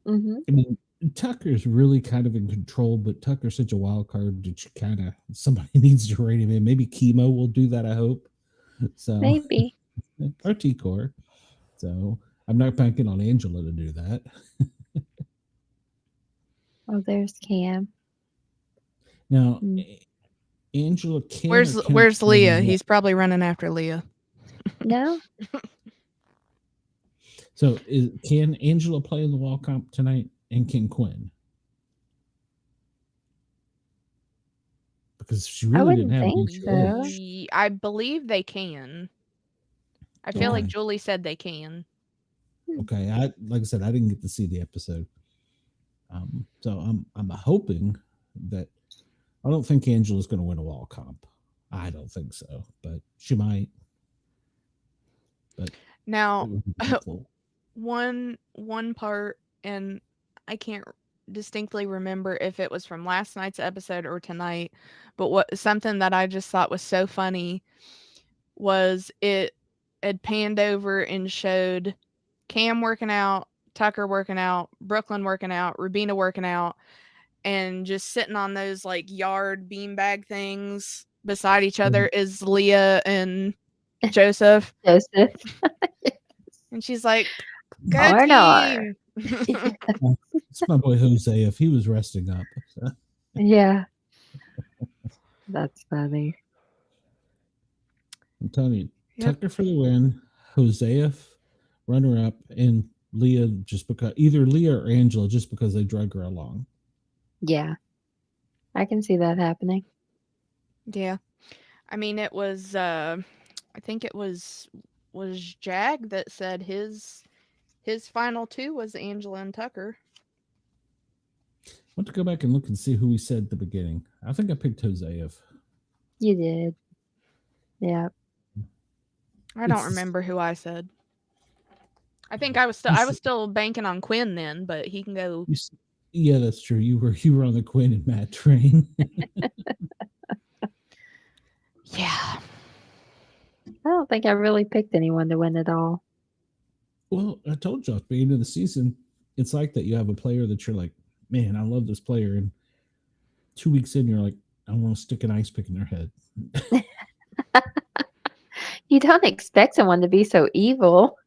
Mm-hmm. I mean, Tucker's really kind of in control, but Tucker's such a wild card that you kind of somebody needs to rein him in. Maybe Chemo will do that. I hope so. Maybe. Or T-Core. So I'm not banking on Angela to do that. Oh, there's Cam. Now, Mm. Angela can or Where's cannot play the Leah? wall. He's probably running after Leah. No, So can Angela play in the wall comp tonight, and can Quinn? Because she I really didn't wouldn't have think any so. HOH. I believe they can. I feel Yeah. like Okay. Julie said they can. Okay. Like I said, I didn't get to see the episode. So I'm hoping that I don't think Angela's going to win a wall comp. I don't think so, but she might. But Now, it would be helpful. one part, and I can't distinctly remember if it was from last night's episode or tonight, but what something that I just thought was so funny was it had panned over and showed Cam working out, Tucker working out, Brooklyn working out, Rubina working out, and just sitting on those like yard beanbag things beside each other is Leah and Joseph. Joseph. And she's like, "Go R&R. team." It's my boy Jose if he was resting up. So. Yeah. That's funny. I'm telling you, Yep. Tucker for the win, Hosea runner up, and Leah just because either Leah or Angela just because they drug her along. Yeah. I can see that happening. Yeah. I mean, it was I think it was Jag that said his final two was Angela and Tucker. I want to go back and look and see who we said at the beginning. I think I picked Hosea. You did. Yeah. I don't remember who I said. I think I was still banking on Quinn then, but he can go. Yeah, that's true. You were on the Quinn and Matt train. Yeah. I don't think I really picked anyone to win at all. Well, I told you at the beginning of the season, it's like that. You have a player that you're like, man, I love this player, and 2 weeks in, you're like, I want to stick an ice pick in their head. You don't expect someone to be so evil.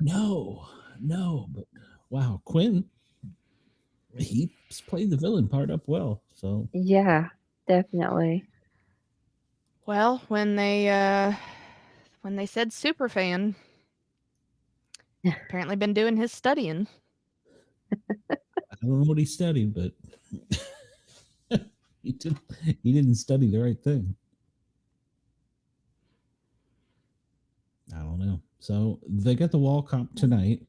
No, but wow, Quinn, he's played the villain part up well. So Yeah, definitely. Well, when they said superfan, apparently been doing his studying. I don't know what he studied, but he did. He didn't study the right thing. I don't know. So they got the wall comp tonight,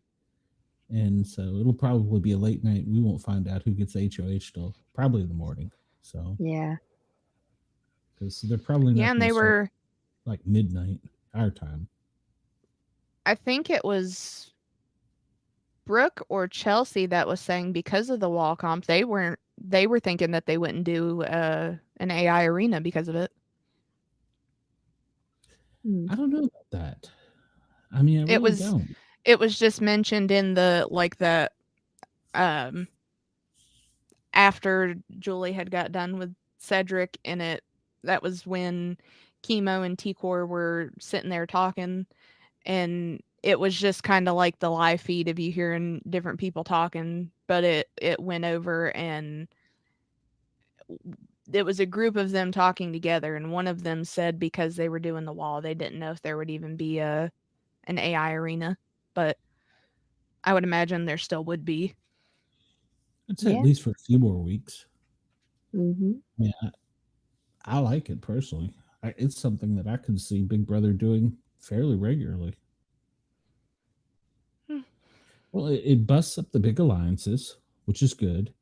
and so it'll probably be a late night. We won't find out who gets HOH till probably in the morning. So Yeah. because they're probably Yeah, not and going they to start were, like midnight our time. I think it was Brooke or Chelsea that was saying because of the wall comp, they were thinking that they wouldn't do an AI arena because of it. Hmm. I don't know about that. I mean, I It really was don't. it was just mentioned in the um after Julie had got done with Cedric in it. That was when Chemo and T-Core were sitting there talking, and it was just kind of like the live feed of you hearing different people talking, but it went over, and it was a group of them talking together, and one of them said because they were doing the wall, they didn't know if there would even be an AI arena, but I would imagine there still would be. I'd say at Yeah. least for a few more weeks. Mm-hmm. Yeah, I like it personally. It's something that I could see Big Brother doing fairly regularly. Hmm. Well, it busts up the big alliances, which is good,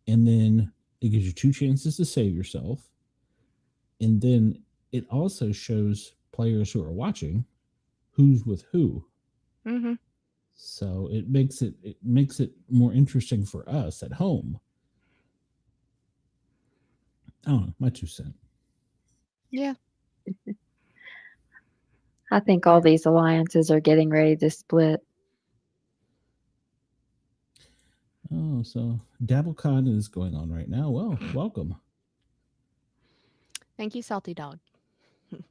and then it gives you two chances to save yourself, and then it also shows players who are watching who's with who. Mm-hmm. So it makes it more interesting for us at home. I don't know, my 2 cents. Yeah. I think all these alliances are getting ready to split. Oh, so DabbleCon is going on right now. Well, welcome. Thank you, Salty Dog.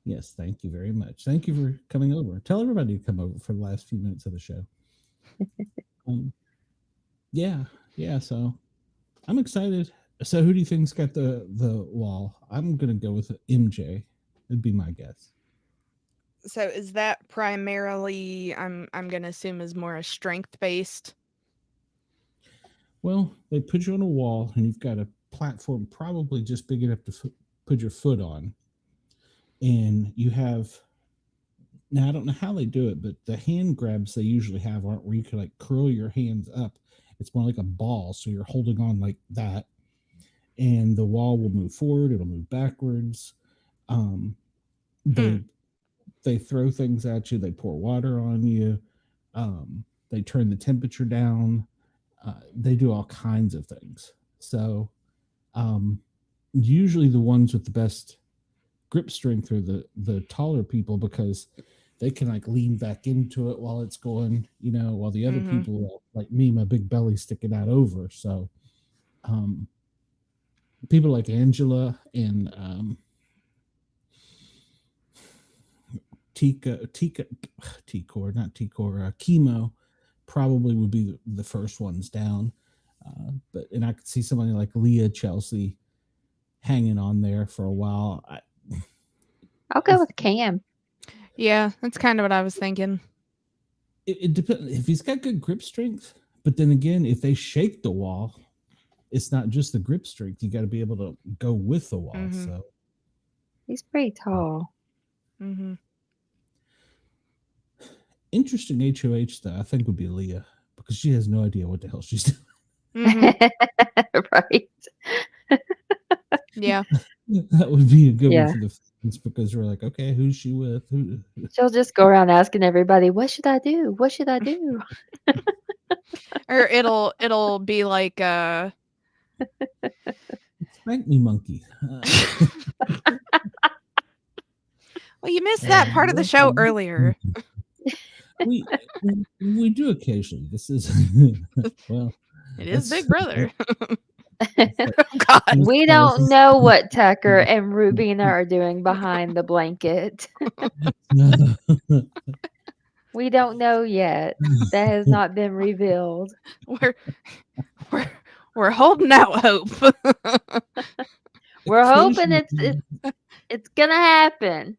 Yes, thank you very much. Thank you for coming over. Tell everybody to come over for the last few minutes of the show. Um, yeah, yeah. So I'm excited. So who do you think's got the wall? I'm gonna go with MJ. It'd be my guess. So is that primarily, I'm gonna assume, is more a strength based? Well, they put you on a wall, and you've got a platform probably just big enough to put your foot on, and you have. Now I don't know how they do it, but the hand grabs they usually have aren't where you can like curl your hands up. It's more like a ball, so you're holding on like that, and the wall will move forward. It'll move backwards. Um, Hmm. they they throw things at you. They pour water on you. They turn the temperature down. They do all kinds of things. So um, usually the ones with the best grip strength are the taller people because they can like lean back into it while it's going, while the other Mm-hmm. people like me, my big belly sticking out over. So um, people like Angela and Tika, T-Core, not T-Core, Chemo probably would be the first ones down. But and I could see somebody like Leah Chelsea hanging on there for a while. I'll go If with Cam. Yeah, that's kind of what I was thinking. it depends if he's got good grip strength, but then again, if they shake the wall, it's not just the grip strength. You got to be able to go with the wall. Mm-hmm. So He's pretty tall. Mm-hmm. interesting HOH though, I think would be Leah because she has no idea what the hell she's doing. Mm-hmm. Right. Yeah. That would be a good one Yeah. for the fans because we're like, okay, who's she with? Who? She'll just go around asking everybody, "What should I do? What should I do?" Or it'll be like Spank me, monkey. well, you missed that part of the show earlier. we we do occasionally. This is well, It is that's Big Brother. that's Oh God. We don't know what Tucker and Rubina are doing behind the blanket. We don't know yet. That has not been revealed. We're we're we're holding out hope. We're hoping Occasionally, it's gonna happen.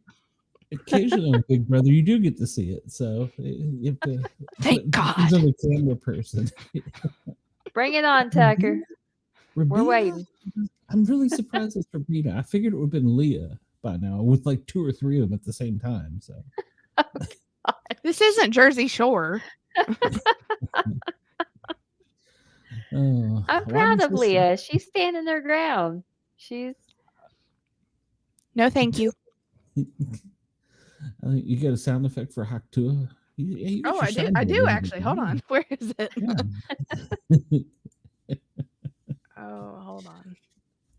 occasionally on Big Brother, you do get to see it. So you have to Thank depends God. on the camera person. Bring it on, Tucker. We're waiting. I'm really surprised it's Rubina. I figured it would have been Leah by now, with like 2 or 3 of them at the same time. So This isn't Jersey Shore. I'm why proud did of you Leah. She's standing her ground. She's No, thank you. You got a sound effect for Haktua? You got Oh, your I do. I soundboard do ready to actually. Hold go. on. Where is it? Yeah. Oh, hold on.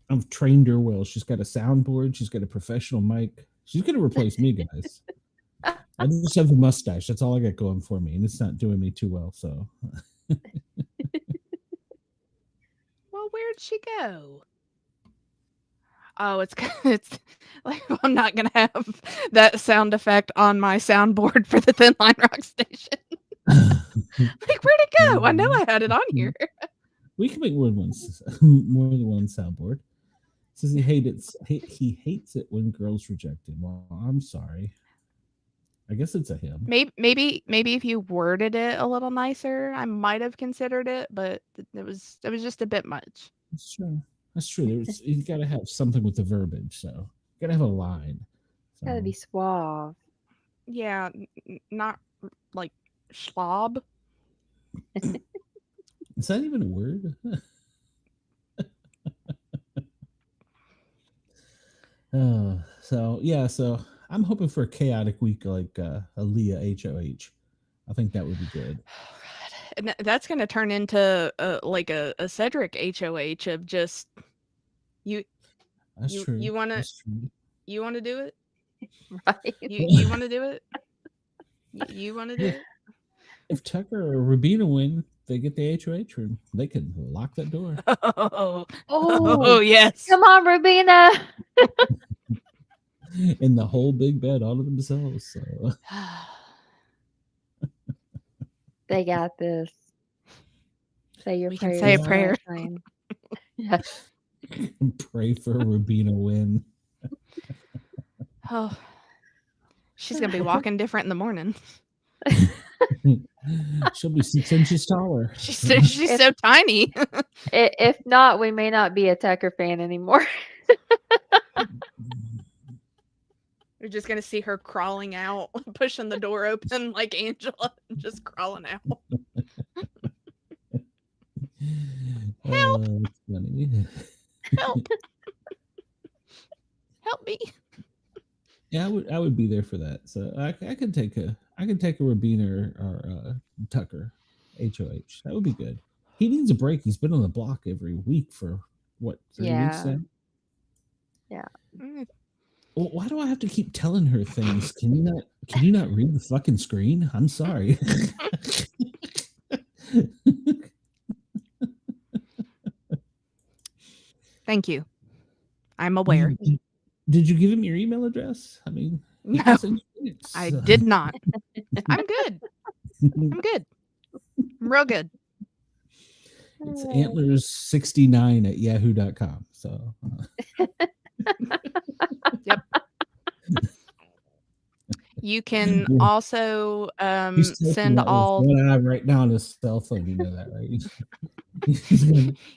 I've trained her well. She's got a soundboard. She's got a professional mic. She's going to replace me, guys. I just have a mustache. That's all I got going for me, and it's not doing me too well. So, Well, where'd she go? Oh, it's like I'm not gonna have that sound effect on my soundboard for the Thin Line Rock Station. Like, where'd it go? I know I had it on here. we can make more than one soundboard. It says he hates it when girls reject him. Well, I'm sorry. I guess it's a him. Maybe if you worded it a little nicer, I might have considered it, but it was just a bit much. That's true. You got to have something with the verbiage. So you got to have a line. So. gotta be suave. Yeah, not like schlob. Is that even a word? So I'm hoping for a chaotic week like a Leah HOH. I think that would be good. And that's going to turn into like a Cedric HOH of just you. That's true. You want to do it? Right. You want to do it? You want to do it? If Tucker or Rubina win, they get the HOH room. They can lock that door. Oh yes. Come on, Rubina. In the whole big bed all to themselves. So. They got this. Say your We prayers. can say a prayer. Yes. Pray for a Rubina win. Oh, she's gonna be walking different in the morning. She'll be 6 inches taller. She's so tiny. If not, we may not be a Tucker fan anymore. You're just gonna see her crawling out, pushing the door open like Angela, just crawling out. Help! That's funny. Help! Help me! Yeah, I would be there for that. So I can take a Rubina or Tucker HOH. That would be good. He needs a break. He's been on the block every week for what 3 weeks now. Yeah. Well, why do I have to keep telling her things? Can you not read the fucking screen? I'm sorry. Thank you. I'm aware. Did you give him your email address? I mean, no, I did not. I'm good. I'm good. I'm real good. It's antlers69@yahoo.com. So Yep. You can also send all one eye right now on his cell phone. You know that, right?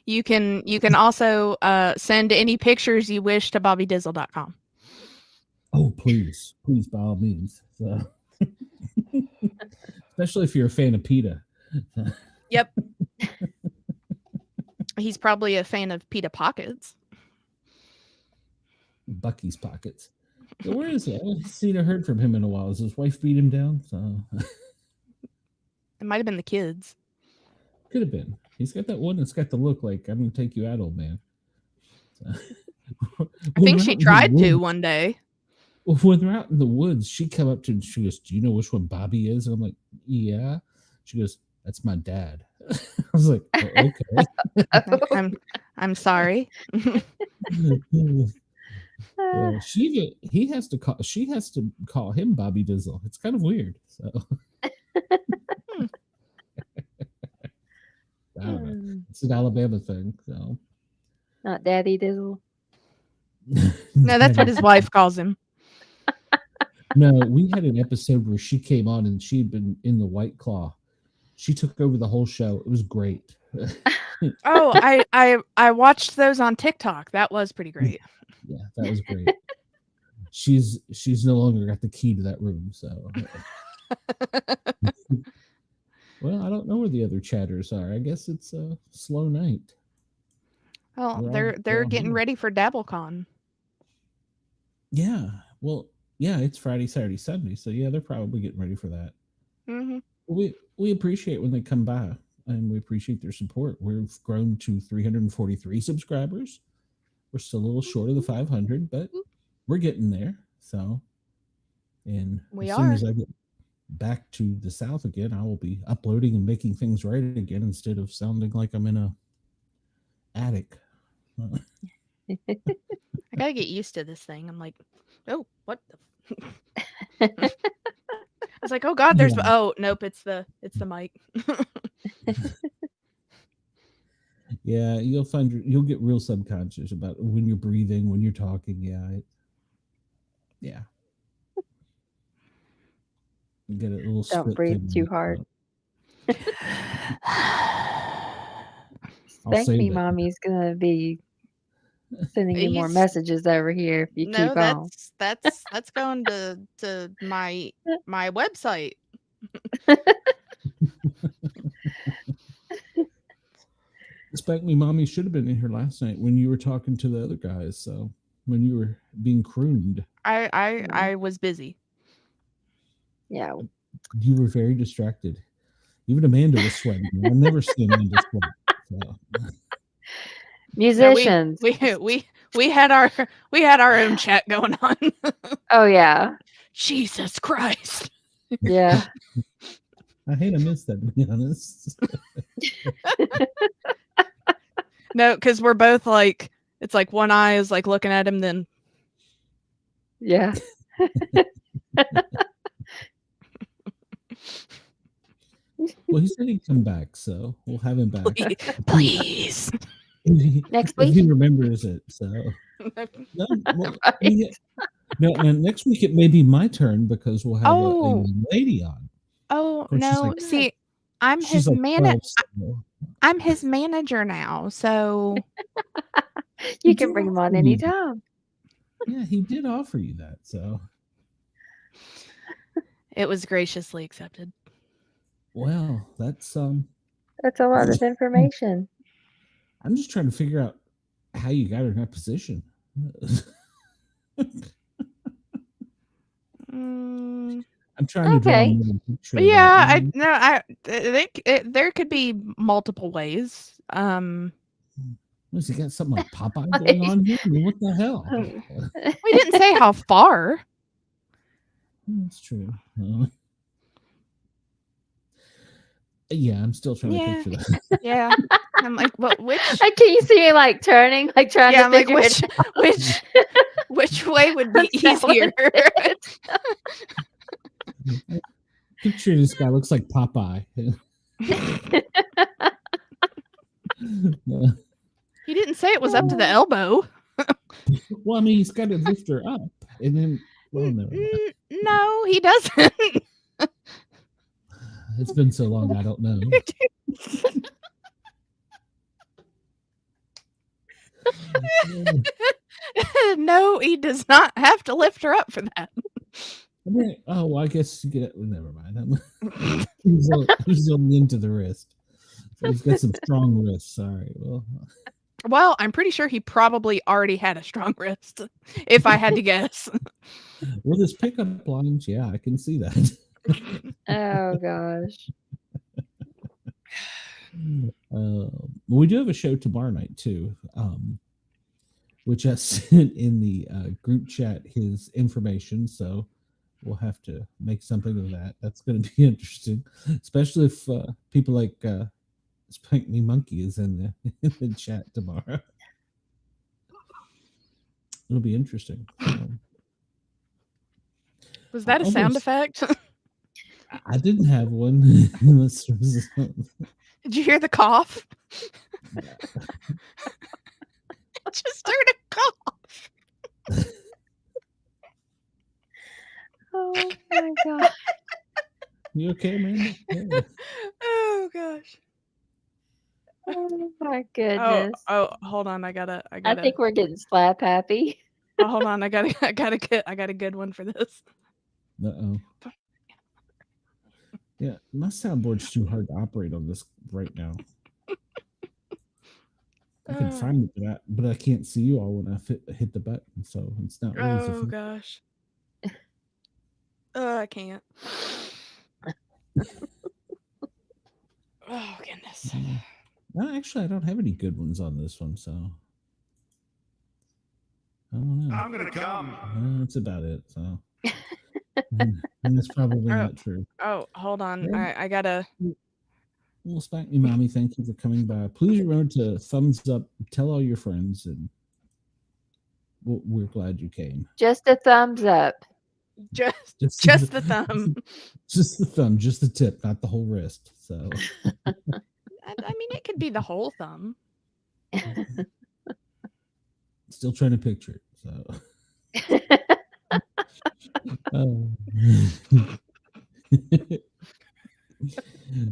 You can also send any pictures you wish to bobbydizzle.com. Oh, please, by all means. So. Especially if you're a fan of PETA. Yep. He's probably a fan of PETA Pockets. Bucky's Pockets. So where is he? I haven't seen or heard from him in a while. Has his wife beat him down? So it might have been the kids. Could have been. He's got that one that's got the look like I'm gonna take you out, old man. So, I think she tried to one day. Well, when they're out in the woods, she come up to him and she goes, "Do you know which one Bobby is?" And I'm like, "Yeah." She goes, "That's my dad." I was like, oh, "Okay." I'm sorry. She has to call him Bobby Dizzle. It's kind of weird. So I don't know. It's an Alabama thing. So not Daddy Dizzle. No, that's what his wife calls him. No, we had an episode where she came on and she'd been in the White Claw. She took over the whole show. It was great. Oh, I watched those on TikTok. That was pretty great. Yeah, that was great. She's no longer got the key to that room, so well, I don't know where the other chatters are. I guess it's a slow night. Well, We're they're all getting here. ready for DabbleCon. Yeah. Well, yeah, it's Friday, Saturday, Sunday, so yeah, they're probably getting ready for that. Mm-hmm. We appreciate when they come by, and we appreciate their support. We've grown to 343 subscribers. We're still a little short of the 500, but we're getting there. So, and We as soon are. as I get back to the South again, I will be uploading and making things right again instead of sounding like I'm in a attic. I gotta get used to this thing. I'm like, oh, what the? I was like, oh God, there's. Yeah. Oh nope, it's the mic. Yeah, you'll get real subconscious about when you're breathing, when you're talking. Yeah. You get a little Don't split breathe thing. too hard. I'll Thank save me, it. mommy's gonna be sending you more He's messages over here if you no, keep on. that's going to my website. Expect me, mommy should have been in here last night when you were talking to the other guys. So when you were being crooned, I was busy. Yeah. you were very distracted. Even Amanda was sweating. I've never seen Amanda sweat. So. No, Musicians. we had our own chat going on. Oh yeah. Jesus Christ. Yeah. I hate to miss that, to be honest. No, because we're both like, it's like one eye is like looking at him, then Yeah. Well, he said he'd come back, so we'll have him back. please. Next If he week. remembers it. So no, well, Right. no, now next week it may be my turn because we'll have a Oh, young lady on. oh Of course, no. See, I'm she's his like 12. So. I'm his manager now, so You He can did bring him offer on you. anytime. Yeah, he did offer you that. So it was graciously accepted. well, that's That's a lot of information. I'm just trying to figure out how you got her in that position. Mm, I'm trying to draw a Okay. little picture of yeah, that. You there could be multiple ways. Was he got something like Popeye going on here? I mean, what the hell? We didn't say how far. That's true. Yeah, I'm still trying to Yeah, picture that. yeah. I'm like, well, which? Can you see me like turning, like trying Yeah, to I'm like, figure it which way would be out? easier? Picture this guy looks like Popeye. He didn't say it was up to the elbow. Well, I mean, he's got to lift her up, and then, well, never mind. No, he doesn't. It's been so long, I don't know. No, he does not have to lift her up for that. I mean, oh, well, I guess you get. Well, never mind. He's only into the wrist. So he's got some strong wrists. Sorry. Well, I'm pretty sure he probably already had a strong wrist, if I had to guess. With his pickup lines, yeah, I can see that. Oh gosh. We do have a show tomorrow night too, which I sent in the group chat his information. So we'll have to make something of that. That's going to be interesting, especially if people like Spank Me Monkey is in the chat tomorrow. It'll be interesting. Was that a sound effect? I didn't have one. Did you hear the cough? I just heard a cough. Oh my god. You okay, man? Yeah. Oh gosh. Oh my my goodness. Hold on. I gotta. I think we're getting slap happy. Oh, hold on. I got a good one for this. Uh-oh. Yeah, my soundboard's too hard to operate on this right now. I can find it, but I can't see you all when I hit the button, so it's not really easy. Oh gosh. I can't. Oh goodness. Well, actually, I don't have any good ones on this one, so I don't know. I'm gonna come. That's about it. So, and that's probably not true. Oh, hold on. I gotta. Well, spank me, mommy. Thank you for coming by. Please remember to thumbs up, tell all your friends, and we're glad you came. Just a thumbs up. Just the thumb. Just the thumb, just the tip, not the whole wrist. So, I mean, it could be the whole thumb. Still trying to picture it. So.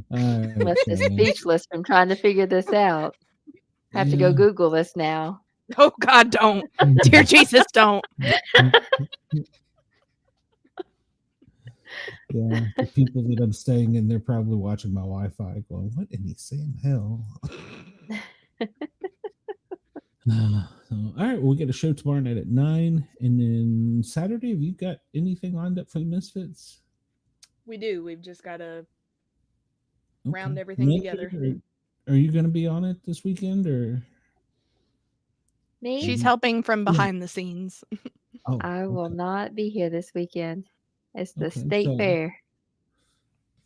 Left is speechless from trying to figure this out. Have to go Google this now. Oh God, don't. Dear Jesus, don't. Yeah, the people that I'm staying in, they're probably watching my Wi-Fi going, what in the same hell? All right, we'll get a show tomorrow night at 9. And then Saturday, have you got anything lined up for the Misfits? We do. We've just got to round everything together. Are you going to be on it this weekend, or? Me? She's helping from behind the scenes. Oh, I will not be here this weekend. It's the state fair.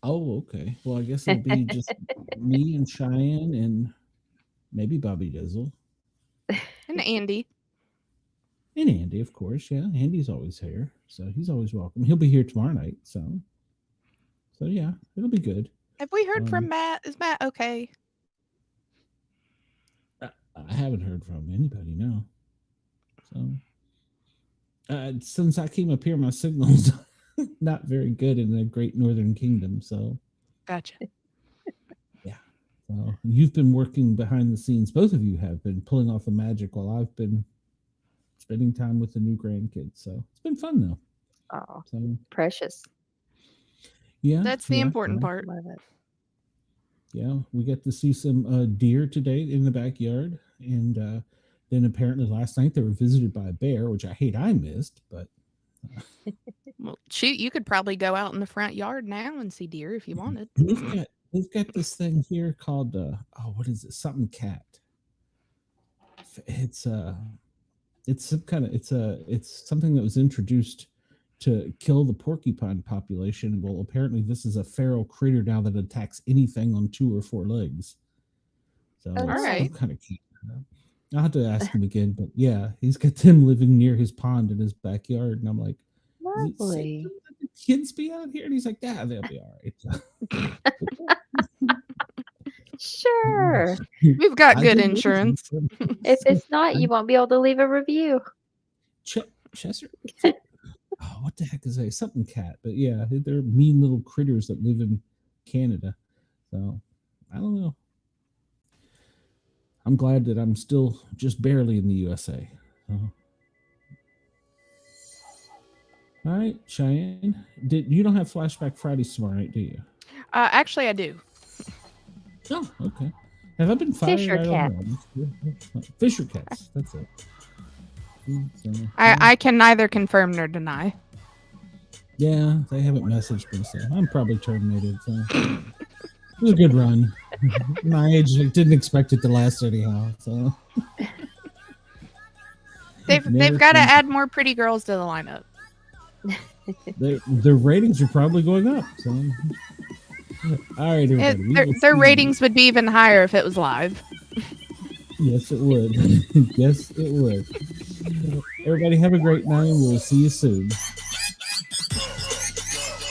Oh, okay. Well, I guess it'll be just me and Cheyenne and maybe Bobby Dizzle. And Andy. And Andy, of course. Yeah, Andy's always here. So he's always welcome. He'll be here tomorrow night. So yeah, it'll be good. Have we heard from Matt? Is Matt okay? I haven't heard from anybody, no. So since I came up here, my signal's not very good in the Great Northern Kingdom. So gotcha. Yeah. So you've been working behind the scenes. Both of you have been pulling off the magic while I've been spending time with the new grandkids. So it's been fun though. Oh, so, precious. Yeah. That's the important part. Love it. Yeah, we get to see some deer today in the backyard. And then apparently last night they were visited by a bear, which I missed, but. Well, shoot, you could probably go out in the front yard now and see deer if you wanted. We've got this thing here called, what is it? Something cat. It's some kind of, it's something that was introduced to kill the porcupine population. Well, apparently this is a feral critter now that attacks anything on 2 or 4 legs. So all right, kind of cute. I'll have to ask him again, but yeah, he's got them living near his pond in his backyard, and I'm like, lovely. The kids be out here, and he's like, yeah, they'll be all right. Sure. We've got good insurance. If it's not, you won't be able to leave a review. Chester. Oh, what the heck is that? Something cat. But yeah, they're mean little critters that live in Canada. So I don't know. I'm glad that I'm still just barely in the USA. All right, Cheyenne. You don't have Flashback Fridays tomorrow night, do you? Actually, I do. Oh, okay. Have I been fired? Fisher cats. Fisher cats. That's it. So, I can neither confirm nor deny. Yeah, they haven't messaged me, so I'm probably terminated. So. It was a good run. My age, I didn't expect it to last anyhow. So they've got to add more pretty girls to the lineup. Their ratings are probably going up. So. All right, everybody. Their ratings would be even higher if it was live. Yes, it would. Yes, it would. Everybody have a great night. We'll see you soon.